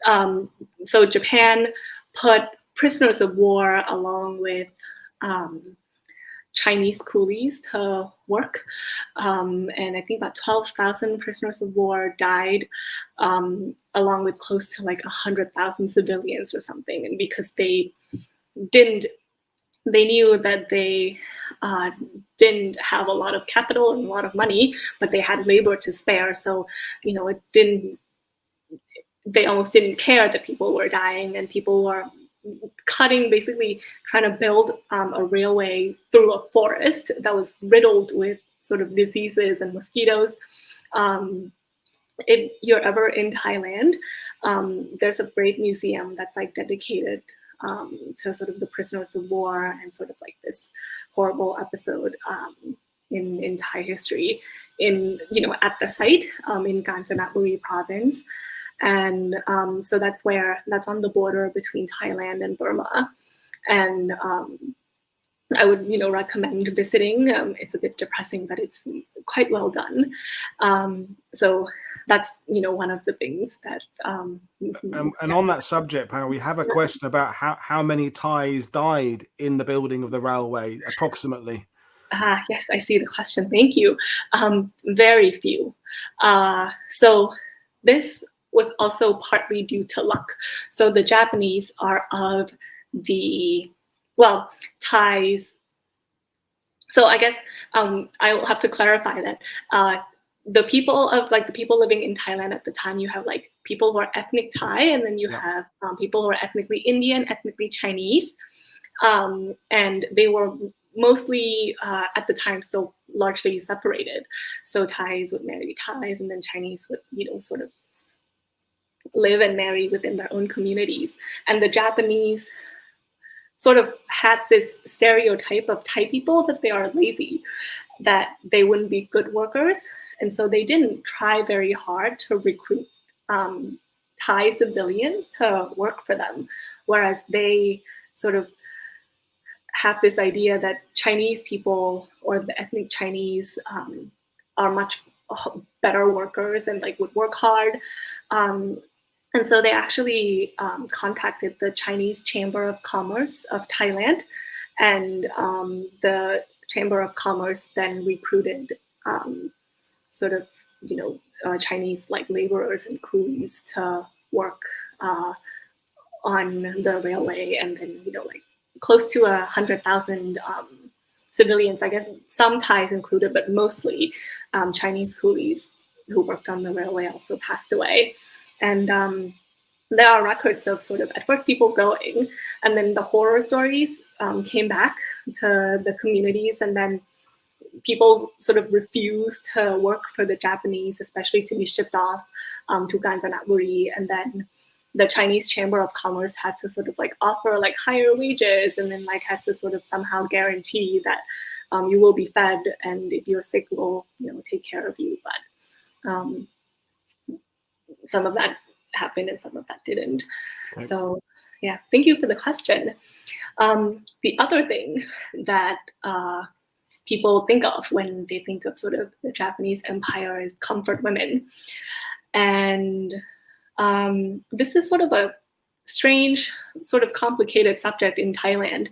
so Japan put prisoners of war along with Chinese coolies to work, and I think about 12,000 prisoners of war died, along with close to like 100,000 civilians or something. And because they knew that they didn't have a lot of capital and a lot of money, but they had labor to spare. So, they almost didn't care that people were dying, and people were basically trying to build a railway through a forest that was riddled with sort of diseases and mosquitoes. If you're ever in Thailand, there's a great museum that's like dedicated to sort of the prisoners of war and sort of like this horrible episode in Thai history at the site in Kanchanaburi province. And so that's on the border between Thailand and Burma. And I would, recommend visiting. It's a bit depressing, but it's quite well done. So that's, one of the things that. And on that subject, Panarat, we have a question about how many Thais died in the building of the railway, approximately. Yes, I see the question. Thank you. Very few. So this was also partly due to luck. So the Japanese are of the, Thais. So I guess I will have to clarify that the people living in Thailand at the time, you have like people who are ethnic Thai, and then you have people who are ethnically Indian, ethnically Chinese, and they were mostly at the time still largely separated. So Thais would marry Thais, and then Chinese would sort of live and marry within their own communities. And the Japanese sort of had this stereotype of Thai people that they are lazy, that they wouldn't be good workers. And so they didn't try very hard to recruit Thai civilians to work for them. Whereas they sort of have this idea that Chinese people or the ethnic Chinese are much better workers and like would work hard. And so they actually contacted the Chinese Chamber of Commerce of Thailand, and the Chamber of Commerce then recruited sort of Chinese like laborers and coolies to work on the railway, and then close to 100,000 civilians, I guess some Thais included, but mostly Chinese coolies who worked on the railway also passed away. And there are records of sort of at first people going, and then the horror stories came back to the communities, and then people sort of refused to work for the Japanese, especially to be shipped off to Kanchanaburi, and then the Chinese Chamber of Commerce had to sort of like offer like higher wages, and then like had to sort of somehow guarantee that you will be fed, and if you're sick, we'll take care of you. But some of that happened and some of that didn't. Okay. So yeah, thank you for the question. The other thing that people think of when they think of sort of the Japanese Empire is comfort women. And this is sort of a strange, sort of complicated subject in Thailand,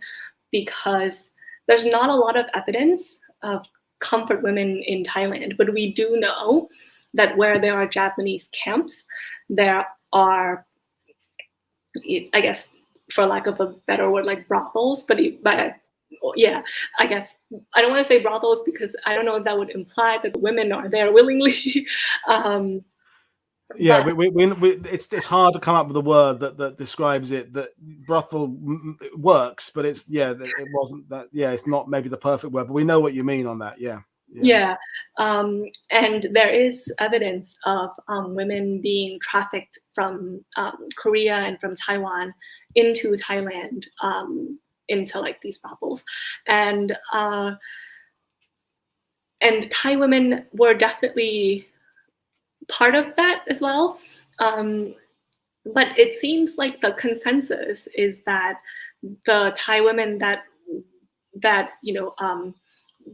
because there's not a lot of evidence of comfort women in Thailand, but we do know that where there are Japanese camps, there are, I guess, for lack of a better word, like brothels, but yeah, I guess I don't want to say brothels because I don't know if that would imply that the women are there willingly. Yeah, it's hard to come up with a word that describes it. That brothel works, but it wasn't that. Yeah, it's not maybe the perfect word, but we know what you mean on that. Yeah. And there is evidence of women being trafficked from Korea and from Taiwan into Thailand, into like these brothels, and Thai women were definitely part of that as well. But it seems like the consensus is that the Thai women that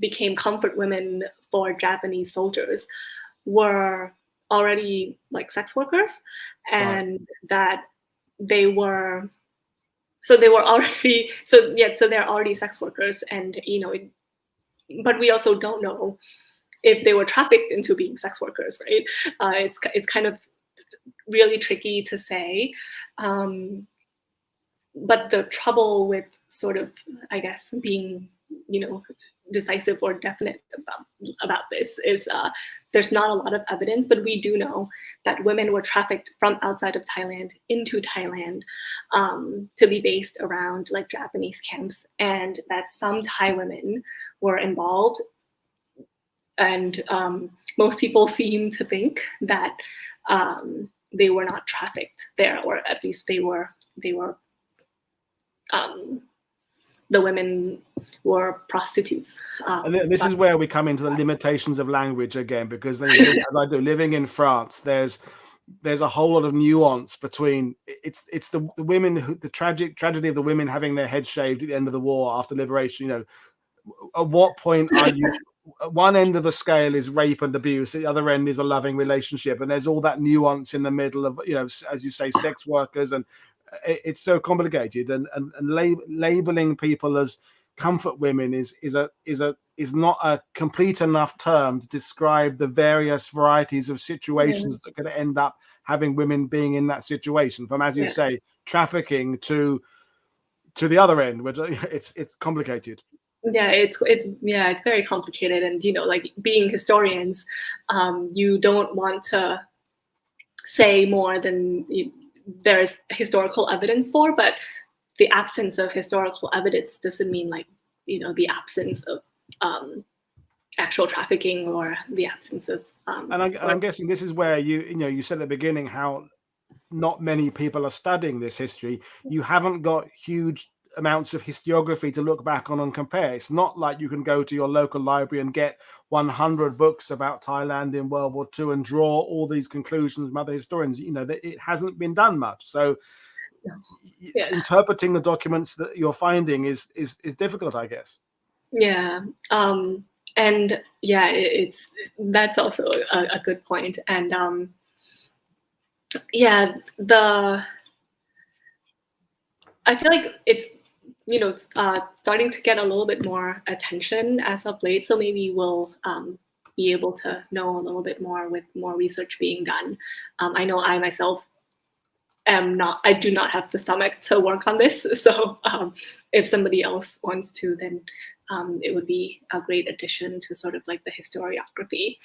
became comfort women for Japanese soldiers were already like sex workers, and that they were already they're already sex workers, and but we also don't know if they were trafficked into being sex workers, right? It's kind of really tricky to say, but the trouble with sort of, I guess, being decisive or definite about this is there's not a lot of evidence, but we do know that women were trafficked from outside of Thailand into Thailand to be based around like Japanese camps, and that some Thai women were involved. And most people seem to think that they were not trafficked there, or at least they were. The women were prostitutes. And this is where we come into the limitations of language again, because as I do, living in France, there's a whole lot of nuance between it's the women the tragedy of the women having their heads shaved at the end of the war after liberation. At what point are you? At one end of the scale is rape and abuse, at the other end is a loving relationship, and there's all that nuance in the middle of, as you say, sex workers, and it's so complicated. And labeling people as comfort women is not a complete enough term to describe the various varieties of situations that could end up having women being in that situation, from, as you say, trafficking to the other end, which it's complicated. Yeah, it's very complicated, and like being historians, you don't want to say more than there's historical evidence for, but the absence of historical evidence doesn't mean like the absence of actual trafficking or the absence of and I'm guessing this is where you said at the beginning how not many people are studying this history. You haven't got huge amounts of histography to look back on and compare. It's not like you can go to your local library and get 100 books about Thailand in World War II and draw all these conclusions from other historians. That it hasn't been done much. So interpreting the documents that you're finding is difficult, I guess. Yeah. And that's also a good point. And I feel like it's starting to get a little bit more attention as of late. So maybe we'll be able to know a little bit more with more research being done. I know I myself I do not have the stomach to work on this. So if somebody else wants to, then it would be a great addition to sort of like the historiography.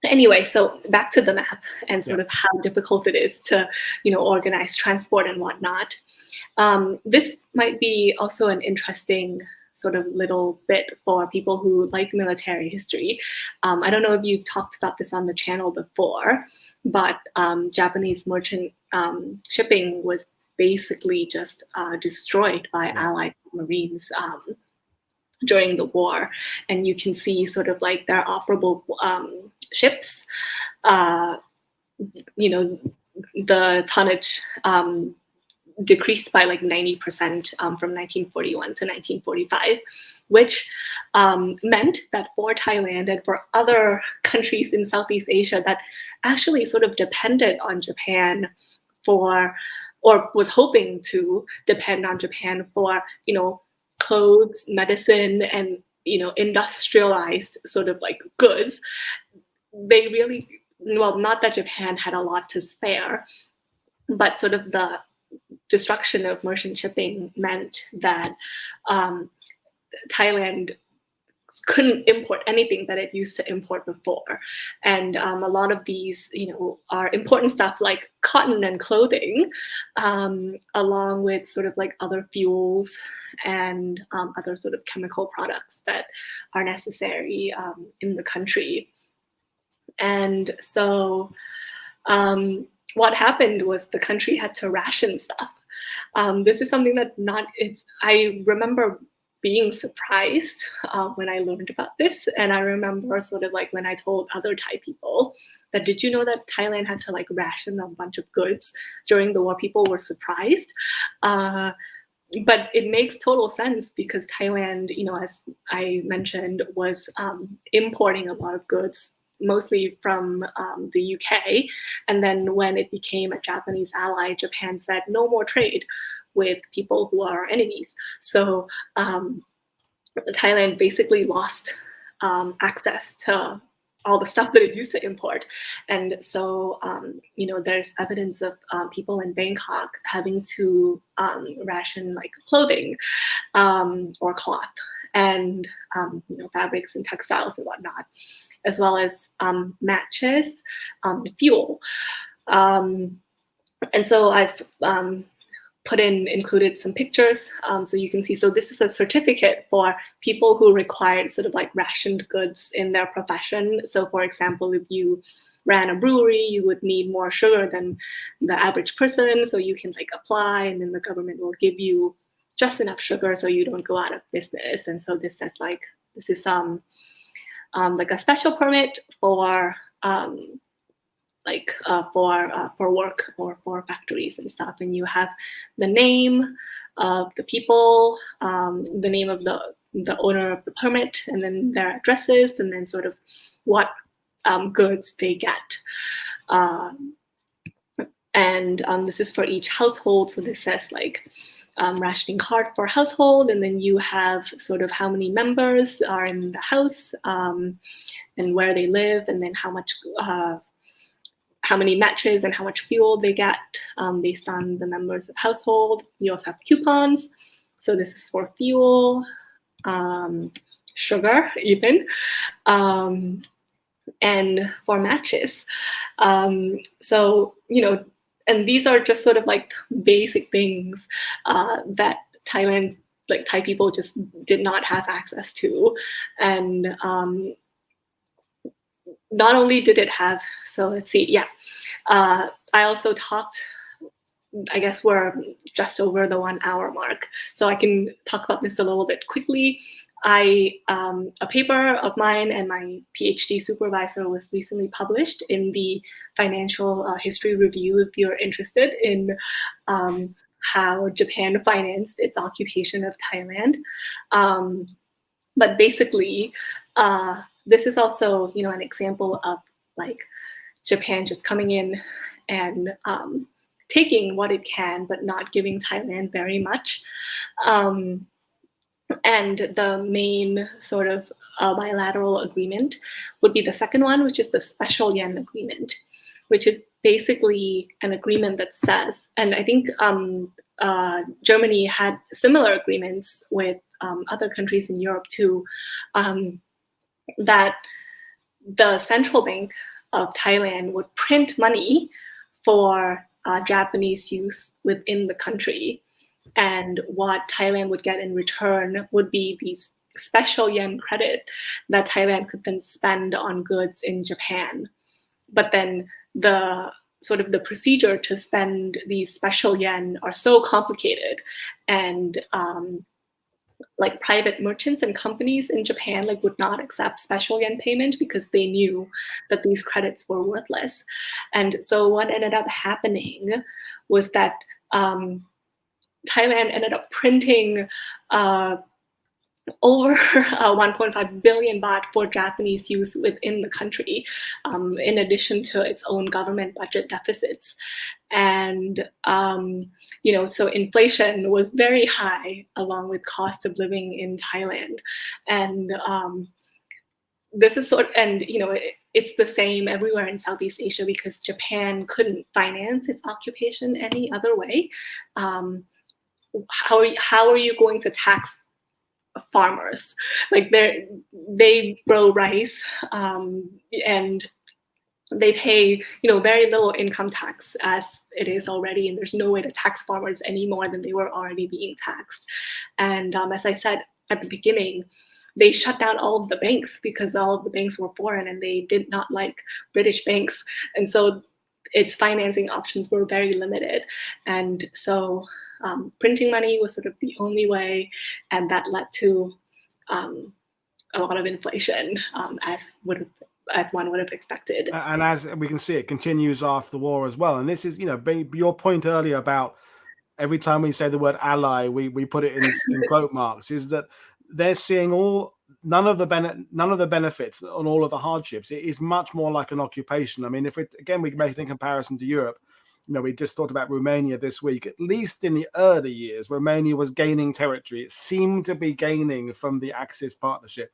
Anyway, so back to the map and sort of how difficult it is to, organize transport and whatnot. This might be also an interesting sort of little bit for people who like military history. I don't know if you talked about this on the channel before, but Japanese merchant shipping was basically just destroyed by Allied Marines during the war. And you can see sort of like their operable ships, the tonnage decreased by like 90% from 1941 to 1945, which meant that for Thailand and for other countries in Southeast Asia that actually sort of depended on Japan for, or was hoping to depend on Japan for, clothes, medicine, and, industrialized sort of like goods, they really, well, not that Japan had a lot to spare, but sort of the destruction of merchant shipping meant that Thailand couldn't import anything that it used to import before. And a lot of these, are important stuff like cotton and clothing, along with sort of like other fuels and other sort of chemical products that are necessary in the country. And so what happened was the country had to ration stuff. This is something that I remember being surprised when I learned about this. And I remember sort of like when I told other Thai people that, did you know that Thailand had to like ration a bunch of goods during the war? People were surprised. But it makes total sense because Thailand, as I mentioned, was importing a lot of goods, mostly from the UK. And then when it became a Japanese ally, Japan said no more trade with people who are our enemies. So Thailand basically lost access to all the stuff that it used to import. And so, there's evidence of people in Bangkok having to ration like clothing or cloth and, fabrics and textiles and whatnot, as well as matches, fuel. And so I've included some pictures so you can see. So this is a certificate for people who required sort of like rationed goods in their profession. So for example, if you ran a brewery, you would need more sugar than the average person. So you can like apply, and then the government will give you just enough sugar so you don't go out of business. And so this says like, this is like a special permit for for work or for factories and stuff. And you have the name of the people, the name of the owner of the permit, and then their addresses, and then sort of what goods they get. And this is for each household. So this says like rationing card for household, and then you have sort of how many members are in the house and where they live, and then how many matches and how much fuel they get based on the members of household. You also have coupons. So this is for fuel, sugar even, and for matches. So, and these are just sort of like basic things that Thailand, like Thai people just did not have access to. And not only did it have, so let's see, I also talked, I guess we're just over the 1 hour mark, so I can talk about this a little bit quickly. A paper of mine and my PhD supervisor was recently published in the Financial History Review, if you're interested in how Japan financed its occupation of Thailand. But basically, this is also, an example of like Japan just coming in and taking what it can, but not giving Thailand very much. And the main sort of bilateral agreement would be the second one, which is the Special Yen Agreement, which is basically an agreement that says, and I think Germany had similar agreements with other countries in Europe too, that the central bank of Thailand would print money for Japanese use within the country. And what Thailand would get in return would be these special yen credit that Thailand could then spend on goods in Japan. But then the procedure to spend these special yen are so complicated, and like private merchants and companies in Japan like would not accept special yen payment because they knew that these credits were worthless. And so what ended up happening was that Thailand ended up printing over 1.5 billion baht for Japanese use within the country, in addition to its own government budget deficits. And, so inflation was very high along with cost of living in Thailand. And this is it's the same everywhere in Southeast Asia because Japan couldn't finance its occupation any other way. How are you going to tax farmers? Like they grow rice and they pay very little income tax as it is already, and there's no way to tax farmers any more than they were already being taxed. And as I said at the beginning, they shut down all of the banks because all of the banks were foreign and they did not like British banks, and so its financing options were very limited. And so printing money was sort of the only way, and that led to a lot of inflation, as one would have expected. And as we can see, it continues after the war as well. And this is, your point earlier about every time we say the word ally, we put it in quote marks, is that they're seeing none of the benefits on all of the hardships. It is much more like an occupation. I mean, if we make a comparison to Europe, we just talked about Romania this week. At least in the early years, Romania was gaining territory. It seemed to be gaining from the Axis partnership.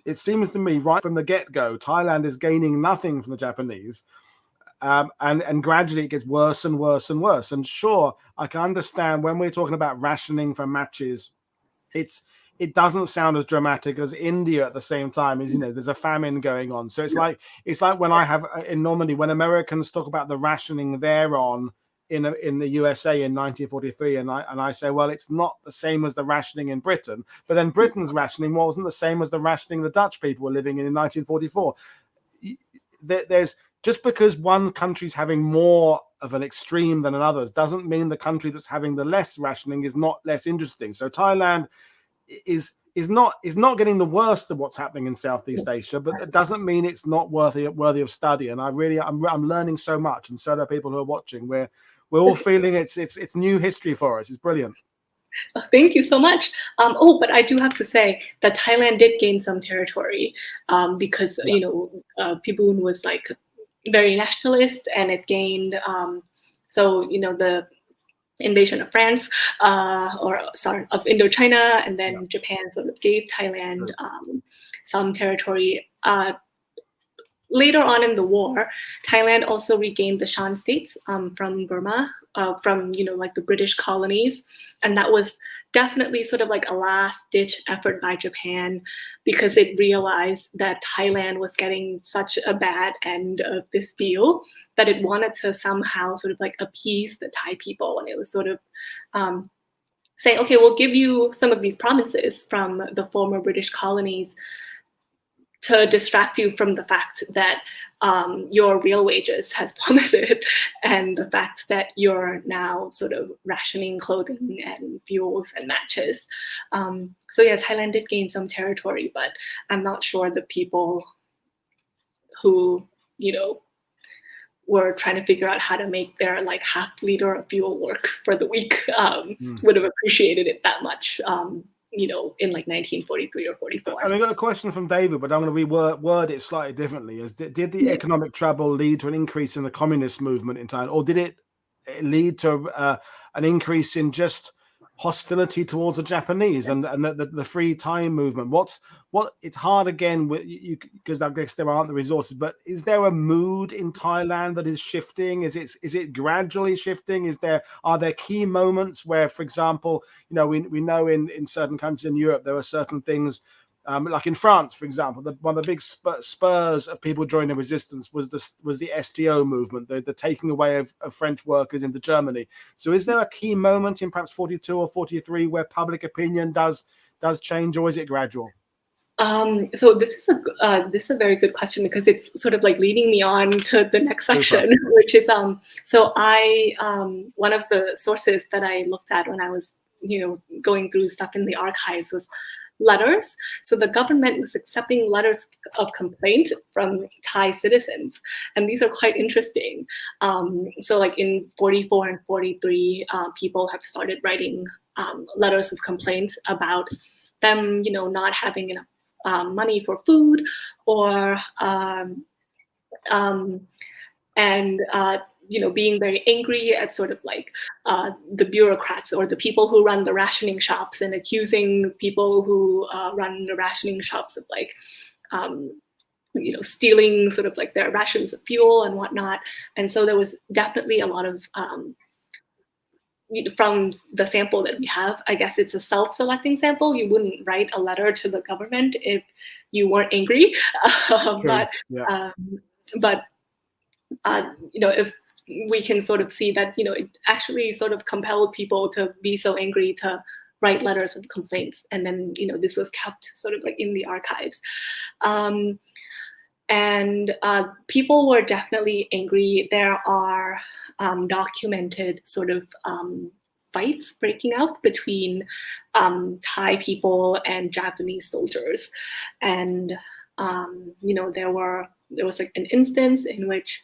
It seems to me right from the get-go, Thailand is gaining nothing from the Japanese. And gradually it gets worse and worse and worse. And sure, I can understand when we're talking about rationing for matches, it doesn't sound as dramatic as India at the same time. Is there's a famine going on, so it's like when I have in Normandy when Americans talk about the rationing they're on in the USA in 1943, and I say, well, it's not the same as the rationing in Britain, but then Britain's rationing wasn't the same as the rationing the Dutch people were living in 1944. There's just because one country's having more of an extreme than another's doesn't mean the country that's having the less rationing is not less interesting. So Thailand is not getting the worst of what's happening in Southeast Asia, but it doesn't mean it's not worthy of study. And I'm learning so much, and so are people who are watching. We're all feeling it's new history for us. It's brilliant. Thank you so much. But I do have to say that Thailand did gain some territory because Pibun was like very nationalist, and it gained the invasion of France of Indochina, and then Japan sort of gave Thailand some territory. Later on in the war, Thailand also regained the Shan states from Burma, from the British colonies, and that was definitely sort of like a last-ditch effort by Japan because it realized that Thailand was getting such a bad end of this deal that it wanted to somehow sort of like appease the Thai people, and it was sort of saying, okay, we'll give you some of these provinces from the former British colonies to distract you from the fact that your real wages has plummeted, and the fact that you're now sort of rationing clothing and fuels and matches. So yeah, Thailand did gain some territory, but I'm not sure the people who, were trying to figure out how to make their like half liter of fuel work for the week would have appreciated it that much. In like 1943 or 44. And I got a question from David, but I'm going to reword it slightly differently. Did the economic trouble lead to an increase in the communist movement in Thailand, or did it lead to an increase in just hostility towards the Japanese and the free Thai movement? It's hard again with you because I guess there aren't the resources, but is there a mood in Thailand that is shifting? Is it gradually shifting? Are there key moments where, for example, we know in certain countries in Europe there are certain things, like in France, for example, one of the big spurs of people joining the resistance was the STO movement, the taking away of French workers into Germany. So is there a key moment in perhaps 42 or 43 where public opinion does change, or is it gradual? So this is a very good question, because it's sort of like leading me on to the next section, which is so one of the sources that I looked at when I was going through stuff in the archives was letters. So the government was accepting letters of complaint from Thai citizens, and these are quite interesting. So like in 44 and 43, people have started writing letters of complaint about them, not having enough money for food, or being very angry at sort of like the bureaucrats or the people who run the rationing shops, and accusing people who run the rationing shops of like stealing sort of like their rations of fuel and whatnot. And so there was definitely a lot of from the sample that we have, I guess it's a self-selecting sample. You wouldn't write a letter to the government if you weren't angry. If we can sort of see that, it actually sort of compelled people to be so angry to write letters of complaints. And then, this was kept sort of like in the archives. And people were definitely angry. There are documented sort of fights breaking out between Thai people and Japanese soldiers. And, there was like an instance in which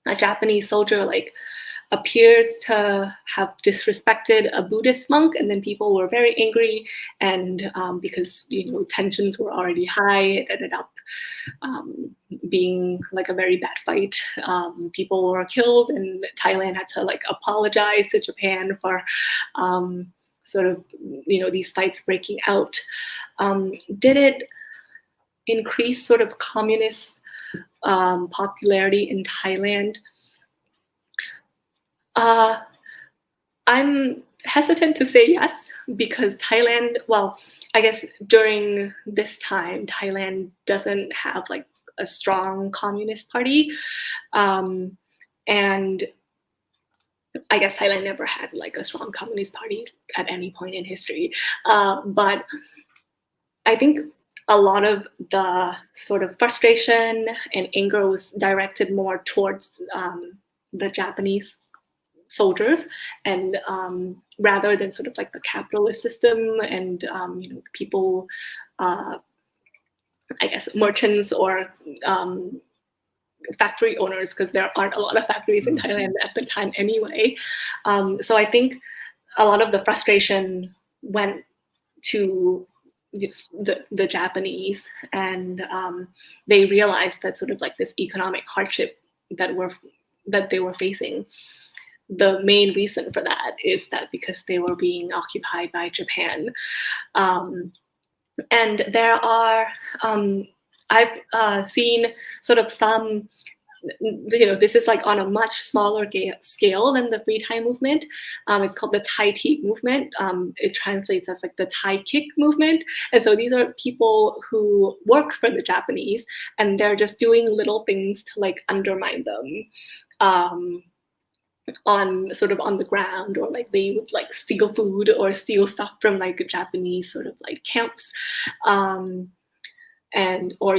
a Japanese soldier appears to have disrespected a Buddhist monk, and then people were very angry, and because tensions were already high, it ended up being like a very bad fight. People were killed, and Thailand had to apologize to Japan for sort of these fights breaking out. Did it increase sort of communist popularity in Thailand? I'm hesitant to say yes, because Thailand, well, I guess during this time, Thailand doesn't have a strong communist party. And I guess Thailand never had a strong communist party at any point in history. But I think a lot of the sort of frustration and anger was directed more towards the Japanese soldiers, and rather than sort of the capitalist system and people, I guess merchants or factory owners, because there aren't a lot of factories in Thailand at the time anyway. So I think a lot of the frustration went to the Japanese, and they realized that sort of this economic hardship that they were facing. The main reason for that is that because they were being occupied by Japan. And there are, I've seen sort of some, this is on a much smaller scale than the Free Thai movement. It's called the Thai Teak movement. It translates as the Thai kick movement. And so these are people who work for the Japanese, and they're just doing little things to undermine them. On the ground, or they would steal food or steal stuff from Japanese sort of camps, and or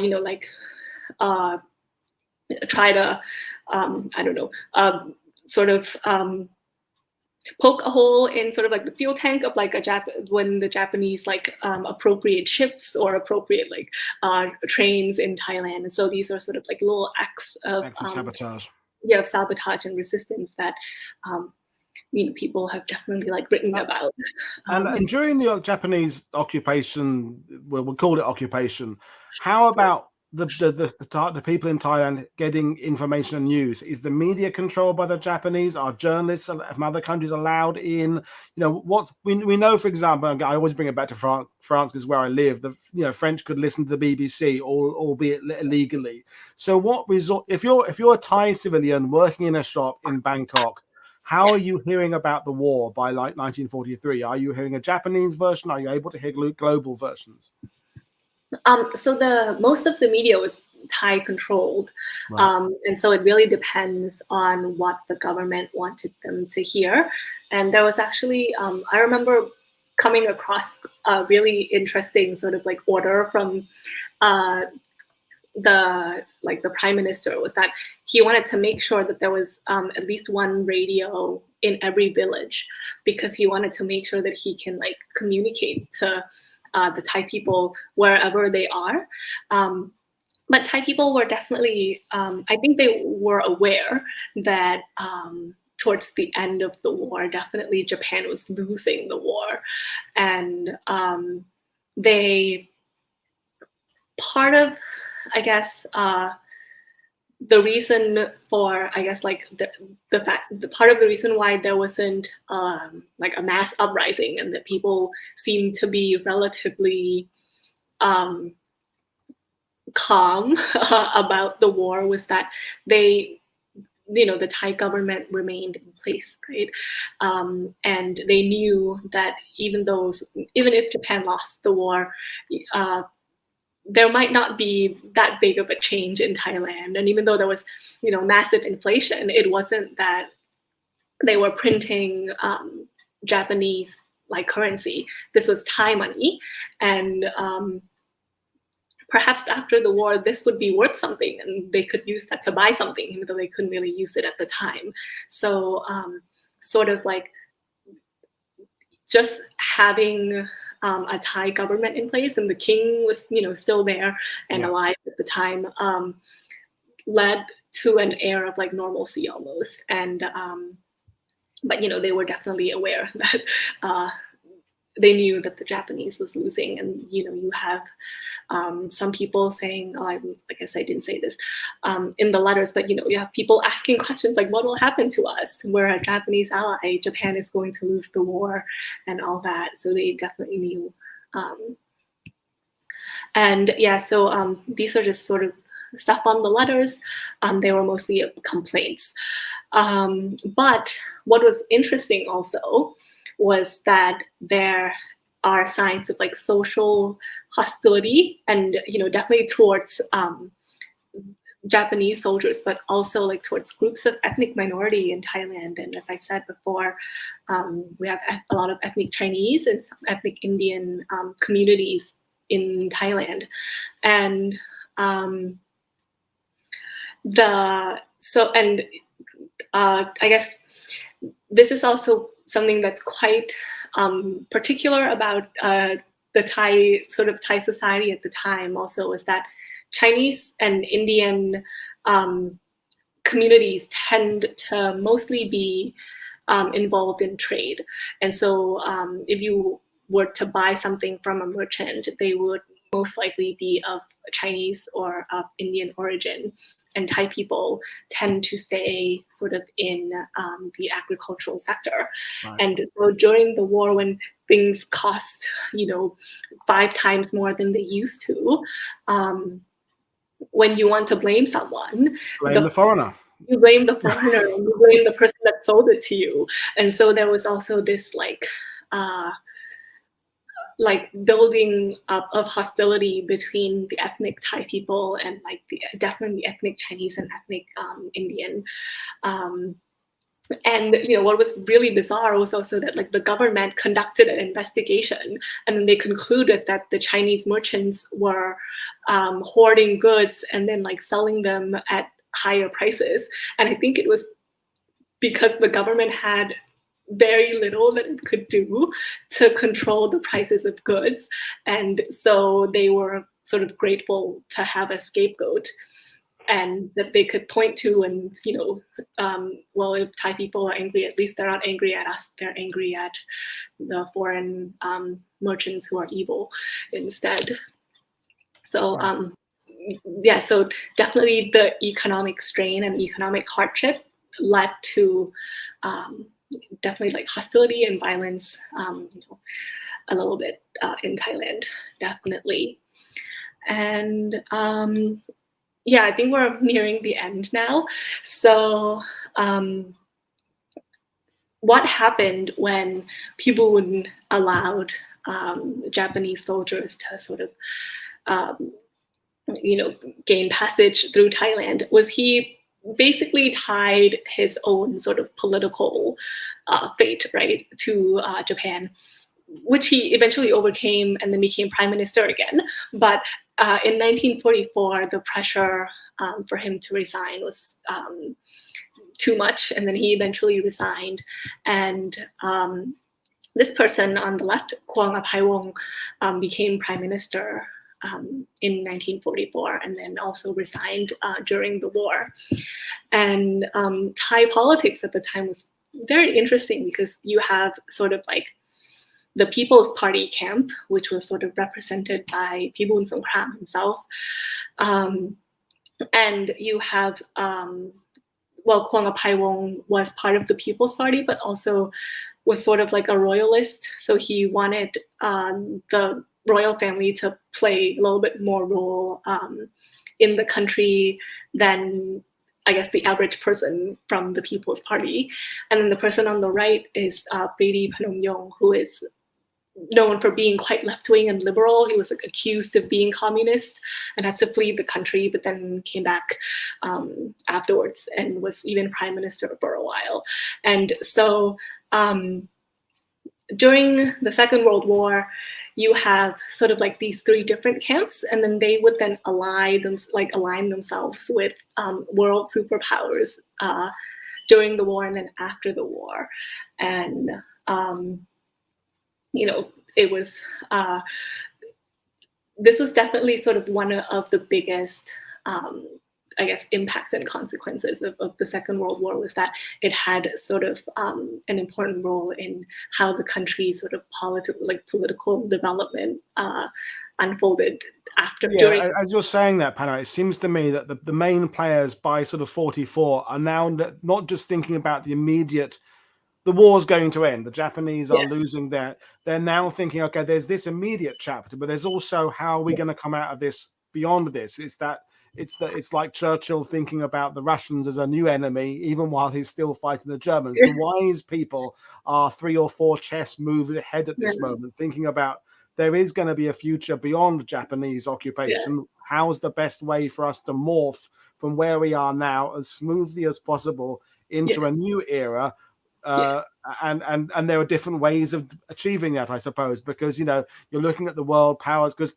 try to I don't know, sort of poke a hole in sort of the fuel tank of when the Japanese appropriate ships or appropriate trains in Thailand. And so these are sort of little acts of sabotage. Of sabotage and resistance that people have definitely written about. And during the Japanese occupation, well, we'll call it occupation, how about the people in Thailand getting information and news? Is the media controlled by the Japanese? Are journalists from other countries allowed in? What we know, for example, I always bring it back to France because where I live, French could listen to the BBC, albeit illegally. So what result if you're a Thai civilian working in a shop in Bangkok? How are you hearing about the war by like 1943? Are you hearing a Japanese version? Are you able to hear global versions? So most of the media was Thai controlled, Right. and so it really depends on what the government wanted them to hear. And there was actually, I remember coming across a really interesting sort of like order from the prime minister, was that he wanted to make sure that there was at least one radio in every village, because he wanted to make sure that he can like communicate to the Thai people wherever they are. But Thai people were definitely, I think they were aware that towards the end of the war, definitely Japan was losing the war. And part of, I guess, the reason for, I guess, like the part of the reason why there wasn't like a mass uprising and that people seemed to be relatively calm about the war was that the Thai government remained in place, right? And they knew that even if Japan lost the war, there might not be that big of a change in Thailand. And even though there was, massive inflation, it wasn't that they were printing Japanese like currency. This was Thai money. And perhaps after the war, this would be worth something and they could use that to buy something, even though they couldn't really use it at the time. So sort of like just having a Thai government in place, and the king was, still there and alive at the time, led to an air of like normalcy almost. And but they were definitely aware that they knew that the Japanese was losing. And you have some people saying, I guess I didn't say this in the letters, but you have people asking questions like, what will happen to us? We're a Japanese ally, Japan is going to lose the war and all that. So they definitely knew. And yeah, so these are just sort of stuff on the letters. They were mostly complaints. But what was interesting also was that there are signs of like social hostility, and definitely towards Japanese soldiers, but also like towards groups of ethnic minority in Thailand. And as I said before, we have a lot of ethnic Chinese and some ethnic Indian communities in Thailand. And I guess this is also something that's quite particular about the Thai society at the time also, is that Chinese and Indian communities tend to mostly be involved in trade. And so if you were to buy something from a merchant, they would most likely be of Chinese or of Indian origin. And Thai people tend to stay sort of in the agricultural sector. Right. And so during the war, when things cost, 5 times more than they used to, when you want to blame someone, blame the foreigner. You blame the foreigner, and you blame the person that sold it to you. And so there was also this building up of hostility between the ethnic Thai people and definitely ethnic Chinese and ethnic Indian. And what was really bizarre was also that the government conducted an investigation, and then they concluded that the Chinese merchants were hoarding goods and then selling them at higher prices. And I think it was because the government had very little that it could do to control the prices of goods. And so they were sort of grateful to have a scapegoat and that they could point to, and well, if Thai people are angry, at least they're not angry at us, they're angry at the foreign merchants who are evil instead. So yeah, so definitely the economic strain and economic hardship led to definitely like hostility and violence, a little bit in Thailand, definitely. And yeah, I think we're nearing the end now. So what happened when people wouldn't allow Japanese soldiers to sort of gain passage through Thailand was he basically tied his own sort of political fate, right, to Japan, which he eventually overcame and then became prime minister again. But in 1944, the pressure for him to resign was too much, and then he eventually resigned. And this person on the left, Kwang Apaiwong, became prime minister in 1944, and then also resigned during the war. And Thai politics at the time was very interesting because you have sort of like the People's Party camp, which was sort of represented by Pibun Songkhram himself. And you have, well, Kwang Apaiwong was part of the People's Party, but also was sort of like a royalist. So he wanted the royal family to play a little bit more role in the country than, I guess, the average person from the People's Party. And then the person on the right is Priti Phanomyong, who is known for being quite left-wing and liberal. He was like accused of being communist and had to flee the country, but then came back afterwards and was even prime minister for a while. And so during the Second World War, you have sort of like these three different camps, and then they would then align themselves with world superpowers during the war and then after the war. And it was this was definitely sort of one of the biggest I guess impact and consequences of the Second World War was that it had sort of an important role in how the country sort of political development unfolded after. Yeah, as you're saying that, Panarat, it seems to me that the main players by sort of 44 are now not just thinking about the immediate, the war's going to end, the Japanese are losing they're now thinking, okay, there's this immediate chapter, but there's also how are we going to come out of this beyond this. It's like Churchill thinking about the Russians as a new enemy, even while he's still fighting the Germans. The wise people are 3 or 4 chess moves ahead at this moment, thinking about there is going to be a future beyond Japanese occupation. How's the best way for us to morph from where we are now as smoothly as possible into a new era? And there are different ways of achieving that, I suppose, because you're looking at the world powers. Because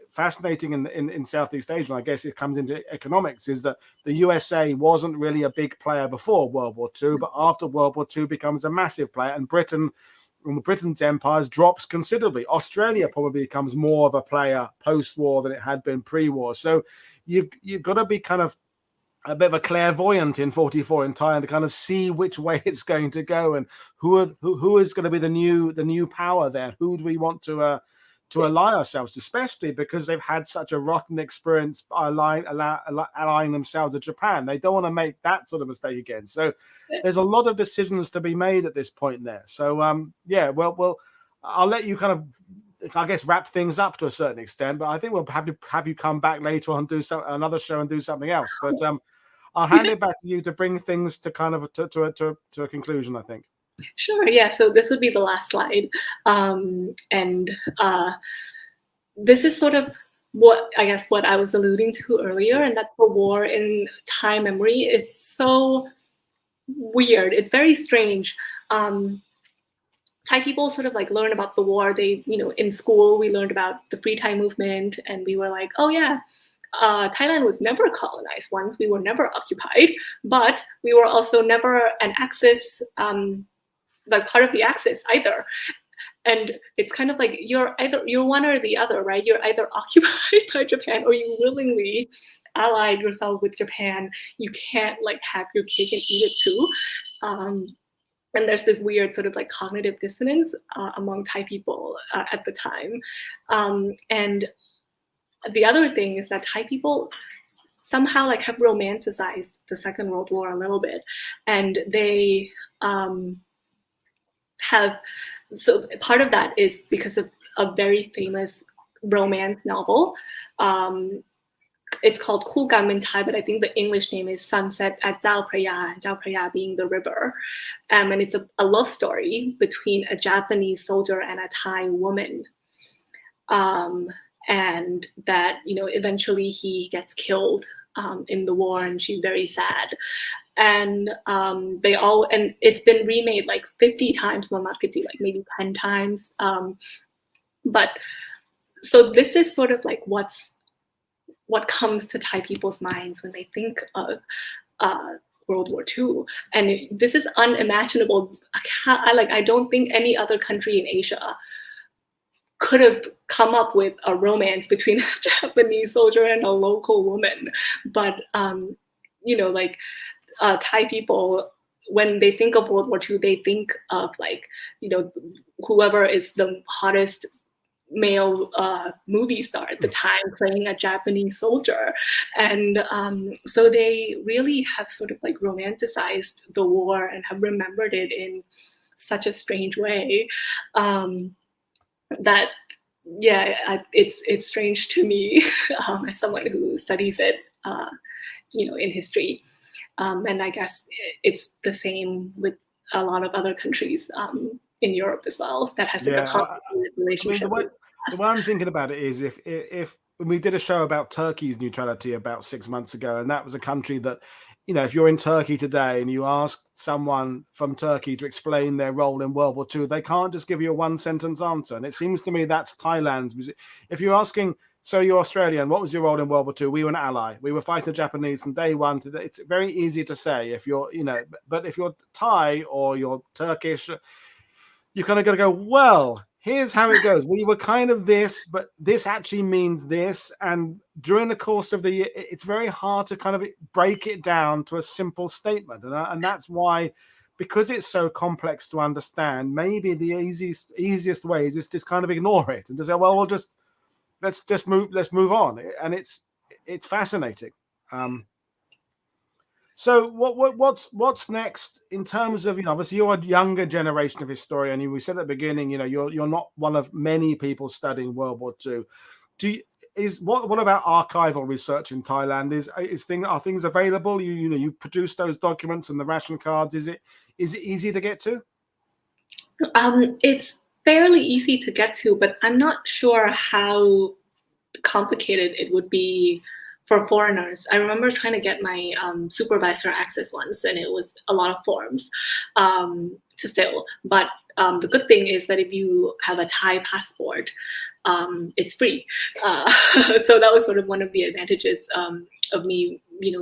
fascinating in Southeast Asia, and I guess it comes into economics, is that the USA wasn't really a big player before World War II, but after World War II becomes a massive player, and Britain's empires drops considerably. Australia probably becomes more of a player post-war than it had been pre-war. So you've got to be kind of a bit of a clairvoyant in 44 in Thailand to kind of see which way it's going to go and who is going to be the new power there. Who do we want to ally ourselves to, especially because they've had such a rotten experience allying themselves with Japan. They don't want to make that sort of mistake again. So there's a lot of decisions to be made at this point there. So well, I'll let you kind of, I guess, wrap things up to a certain extent, but I think we'll have you come back later on, do another show and do something else. But I'll hand it back to you to bring things to kind of to a conclusion, I think. Sure. Yeah. So this would be the last slide, and this is sort of what I was alluding to earlier, and that the war in Thai memory is so weird. It's very strange. Thai people sort of like learn about the war. They, in school we learned about the Free Thai movement, and we were like, oh yeah, Thailand was never colonized once. We were never occupied, but we were also never an Axis, like part of the Axis either. And it's kind of like you're one or the other, right? You're either occupied by Japan or you willingly allied yourself with Japan. You can't like have your cake and eat it too. And there's this weird sort of like cognitive dissonance among Thai people at the time. And the other thing is that Thai people somehow like have romanticized the Second World War a little bit, and they have, so part of that is because of a very famous romance novel. It's called Kugam in Thai, but I think the English name is Sunset at Chao Phraya being the river. And it's a love story between a Japanese soldier and a Thai woman. And that, eventually he gets killed in the war, and she's very sad. And and it's been remade like 50 times, well, not 50, like maybe 10 times. But so this is sort of like what comes to Thai people's minds when they think of World War II. And this is unimaginable. I don't think any other country in Asia could have come up with a romance between a Japanese soldier and a local woman. But, Thai people, when they think of World War II, they think of whoever is the hottest male movie star at the time playing a Japanese soldier. And so they really have sort of like romanticized the war and have remembered it in such a strange way that, it's strange to me as someone who studies it, in history. And I guess it's the same with a lot of other countries in Europe as well that has a complicated relationship. The way I'm thinking about it is if we did a show about Turkey's neutrality about 6 months ago, and that was a country that, if you're in Turkey today and you ask someone from Turkey to explain their role in World War II, they can't just give you a one-sentence answer. And it seems to me that's Thailand's. If you're asking, so you're Australian, what was your role in World War II? We were an ally. We were fighting the Japanese from day one. It's very easy to say if you're, but if you're Thai or you're Turkish, you're kind of going to go, well, here's how it goes. We were kind of this, but this actually means this. And during the course of the year, it's very hard to kind of break it down to a simple statement. And that's why, because it's so complex to understand, maybe the easiest way is just kind of ignore it and just say, well, let's move on. And it's fascinating. So what's next in terms of, obviously you're a younger generation of historian. We said at the beginning, you're not one of many people studying World War II. What about archival research in Thailand? Are things available? You produce those documents and the ration cards. Is it easy to get to? It's fairly easy to get to, but I'm not sure how complicated it would be for foreigners. I remember trying to get my supervisor access once, and it was a lot of forms to fill. But the good thing is that if you have a Thai passport, it's free. So that was sort of one of the advantages of me,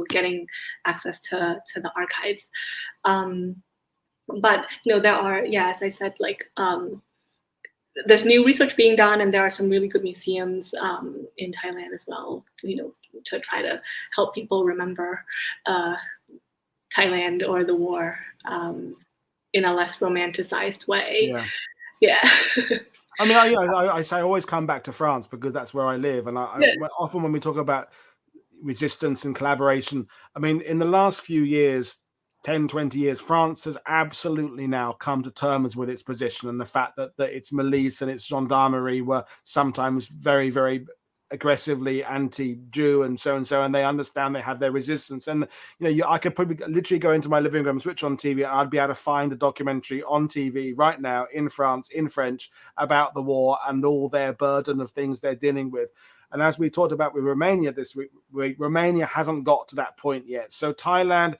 getting access to the archives. But there are, as I said, there's new research being done, and there are some really good museums in Thailand as well, to try to help people remember Thailand or the war in a less romanticized way. Yeah. I mean, I say I always come back to France because that's where I live. And often when we talk about resistance and collaboration, I mean, in the last few years, 10, 20 years, France has absolutely now come to terms with its position and the fact that its milice and its gendarmerie were sometimes very, very aggressively anti-Jew and so, and they understand they have their resistance. And, I could probably literally go into my living room, switch on TV, and I'd be able to find a documentary on TV right now in France, in French, about the war and all their burden of things they're dealing with. And as we talked about with Romania this week, Romania hasn't got to that point yet. So Thailand,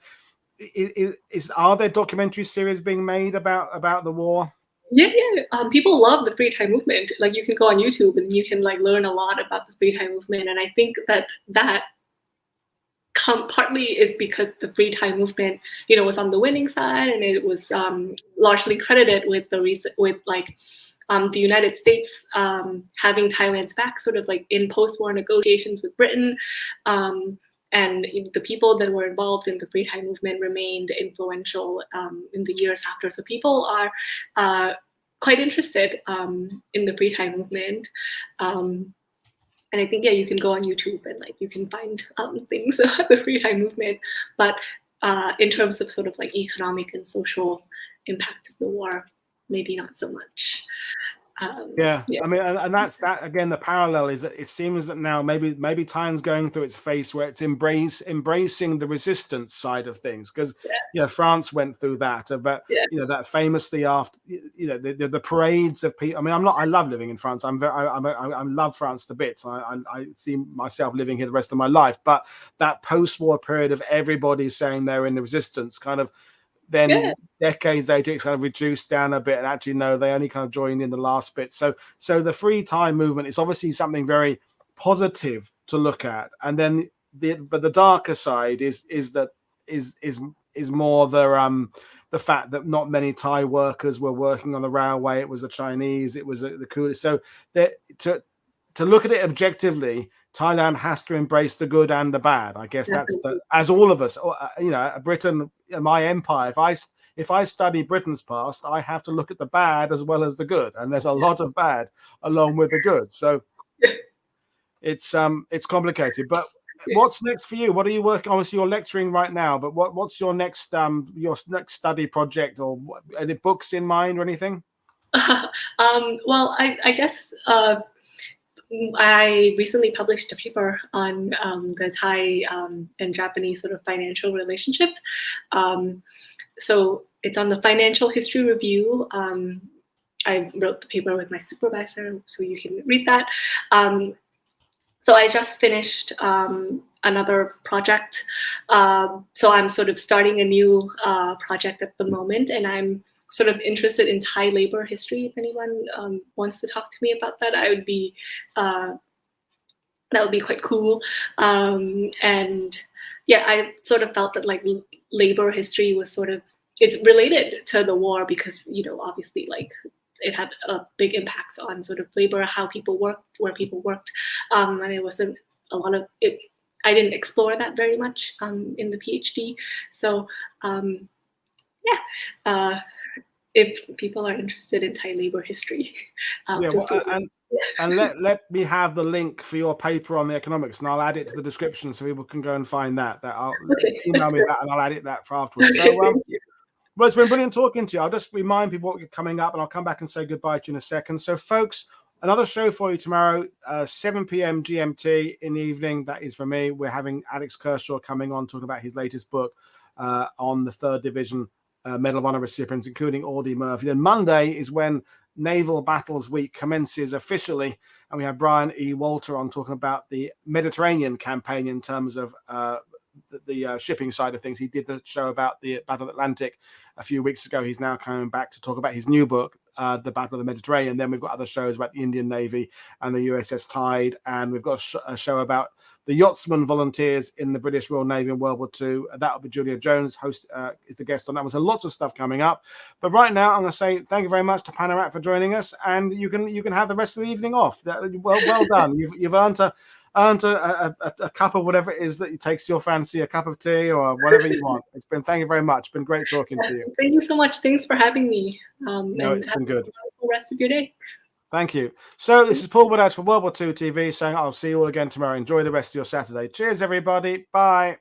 are there documentary series being made about the war? Yeah. People love the Free Thai movement. You can go on YouTube and you can learn a lot about the Free Thai movement. And I think that partly is because the Free Thai movement, was on the winning side, and it was largely credited with the United States having Thailand's back, sort of in post-war negotiations with Britain. And the people that were involved in the Free Thai movement remained influential in the years after. So people are quite interested in the Free Thai movement. And I think, yeah, you can go on YouTube and like you can find things about the free Thai movement. But in terms of sort of like economic and social impact of the war, maybe not so much. Yeah, I mean, and that's that again. The parallel is that it seems that now maybe Thailand's going through its phase where it's embracing the resistance side of things, because France went through that, but that famously after the parades of people. I mean, I love living in France. I love France to bits. I see myself living here the rest of my life. But that post-war period of everybody saying they're in the resistance, kind of. Then decades later, it's kind of reduced down a bit, and actually, no, they only kind of joined in the last bit. So the free Thai movement is obviously something very positive to look at, and then but the darker side is more the fact that not many Thai workers were working on the railway. It was the Chinese, it was the coolest. So to look at it objectively, Thailand has to embrace the good and the bad. I guess that's as all of us, Britain, my empire. If I study Britain's past, I have to look at the bad as well as the good, and there's a lot of bad along with the good. So it's complicated. But what's next for you? What are you working? Obviously, you're lecturing right now, but what's your next study project, or any books in mind or anything? Well, I guess. I recently published a paper on the Thai and Japanese sort of financial relationship. So it's on the Financial History Review. I wrote the paper with my supervisor, so you can read that. So I just finished another project. So I'm sort of starting a new project at the moment, and I'm sort of interested in Thai labor history. If anyone wants to talk to me about that, that would be quite cool. And yeah, I sort of felt that like labor history was it's related to the war because, obviously like it had a big impact on sort of labor, how people worked, where people worked. And it wasn't a lot of it. I didn't explore that very much in the PhD. So if people are interested in Thai labor history, and let me have the link for your paper on the economics, and I'll add it to the description so people can go and find that. Email me that, and I'll add it that for afterwards. So, well, it's been brilliant talking to you. I'll just remind people what you're coming up, and I'll come back and say goodbye to you in a second. So, folks, another show for you tomorrow, 7 p.m. GMT in the evening. That is for me. We're having Alex Kershaw coming on talking about his latest book on the 3rd Division Medal of Honor recipients, including Audie Murphy. Then Monday is when Naval Battles Week commences officially, and we have Brian E. Walter on talking about the Mediterranean campaign in terms of the shipping side of things. He did the show about the Battle of the Atlantic a few weeks ago. He's now coming back to talk about his new book, The Battle of the Mediterranean. Then we've got other shows about the Indian Navy and the USS Tide, and we've got a show about the yachtsmen volunteers in the British Royal Navy in World War II. That will be Julia Jones, host, is the guest on that one. So lots of stuff coming up. But right now, I'm going to say thank you very much to Panarat for joining us, and you can have the rest of the evening off. Well done. You've earned a cup of whatever it is that takes your fancy, a cup of tea or whatever you want. Thank you very much. It's been great talking to you. Thank you so much. Thanks for having me. No, it's been good. Have a rest of your day. Thank you. So this is Paul Woodadge for WW2TV saying I'll see you all again tomorrow. Enjoy the rest of your Saturday. Cheers, everybody. Bye.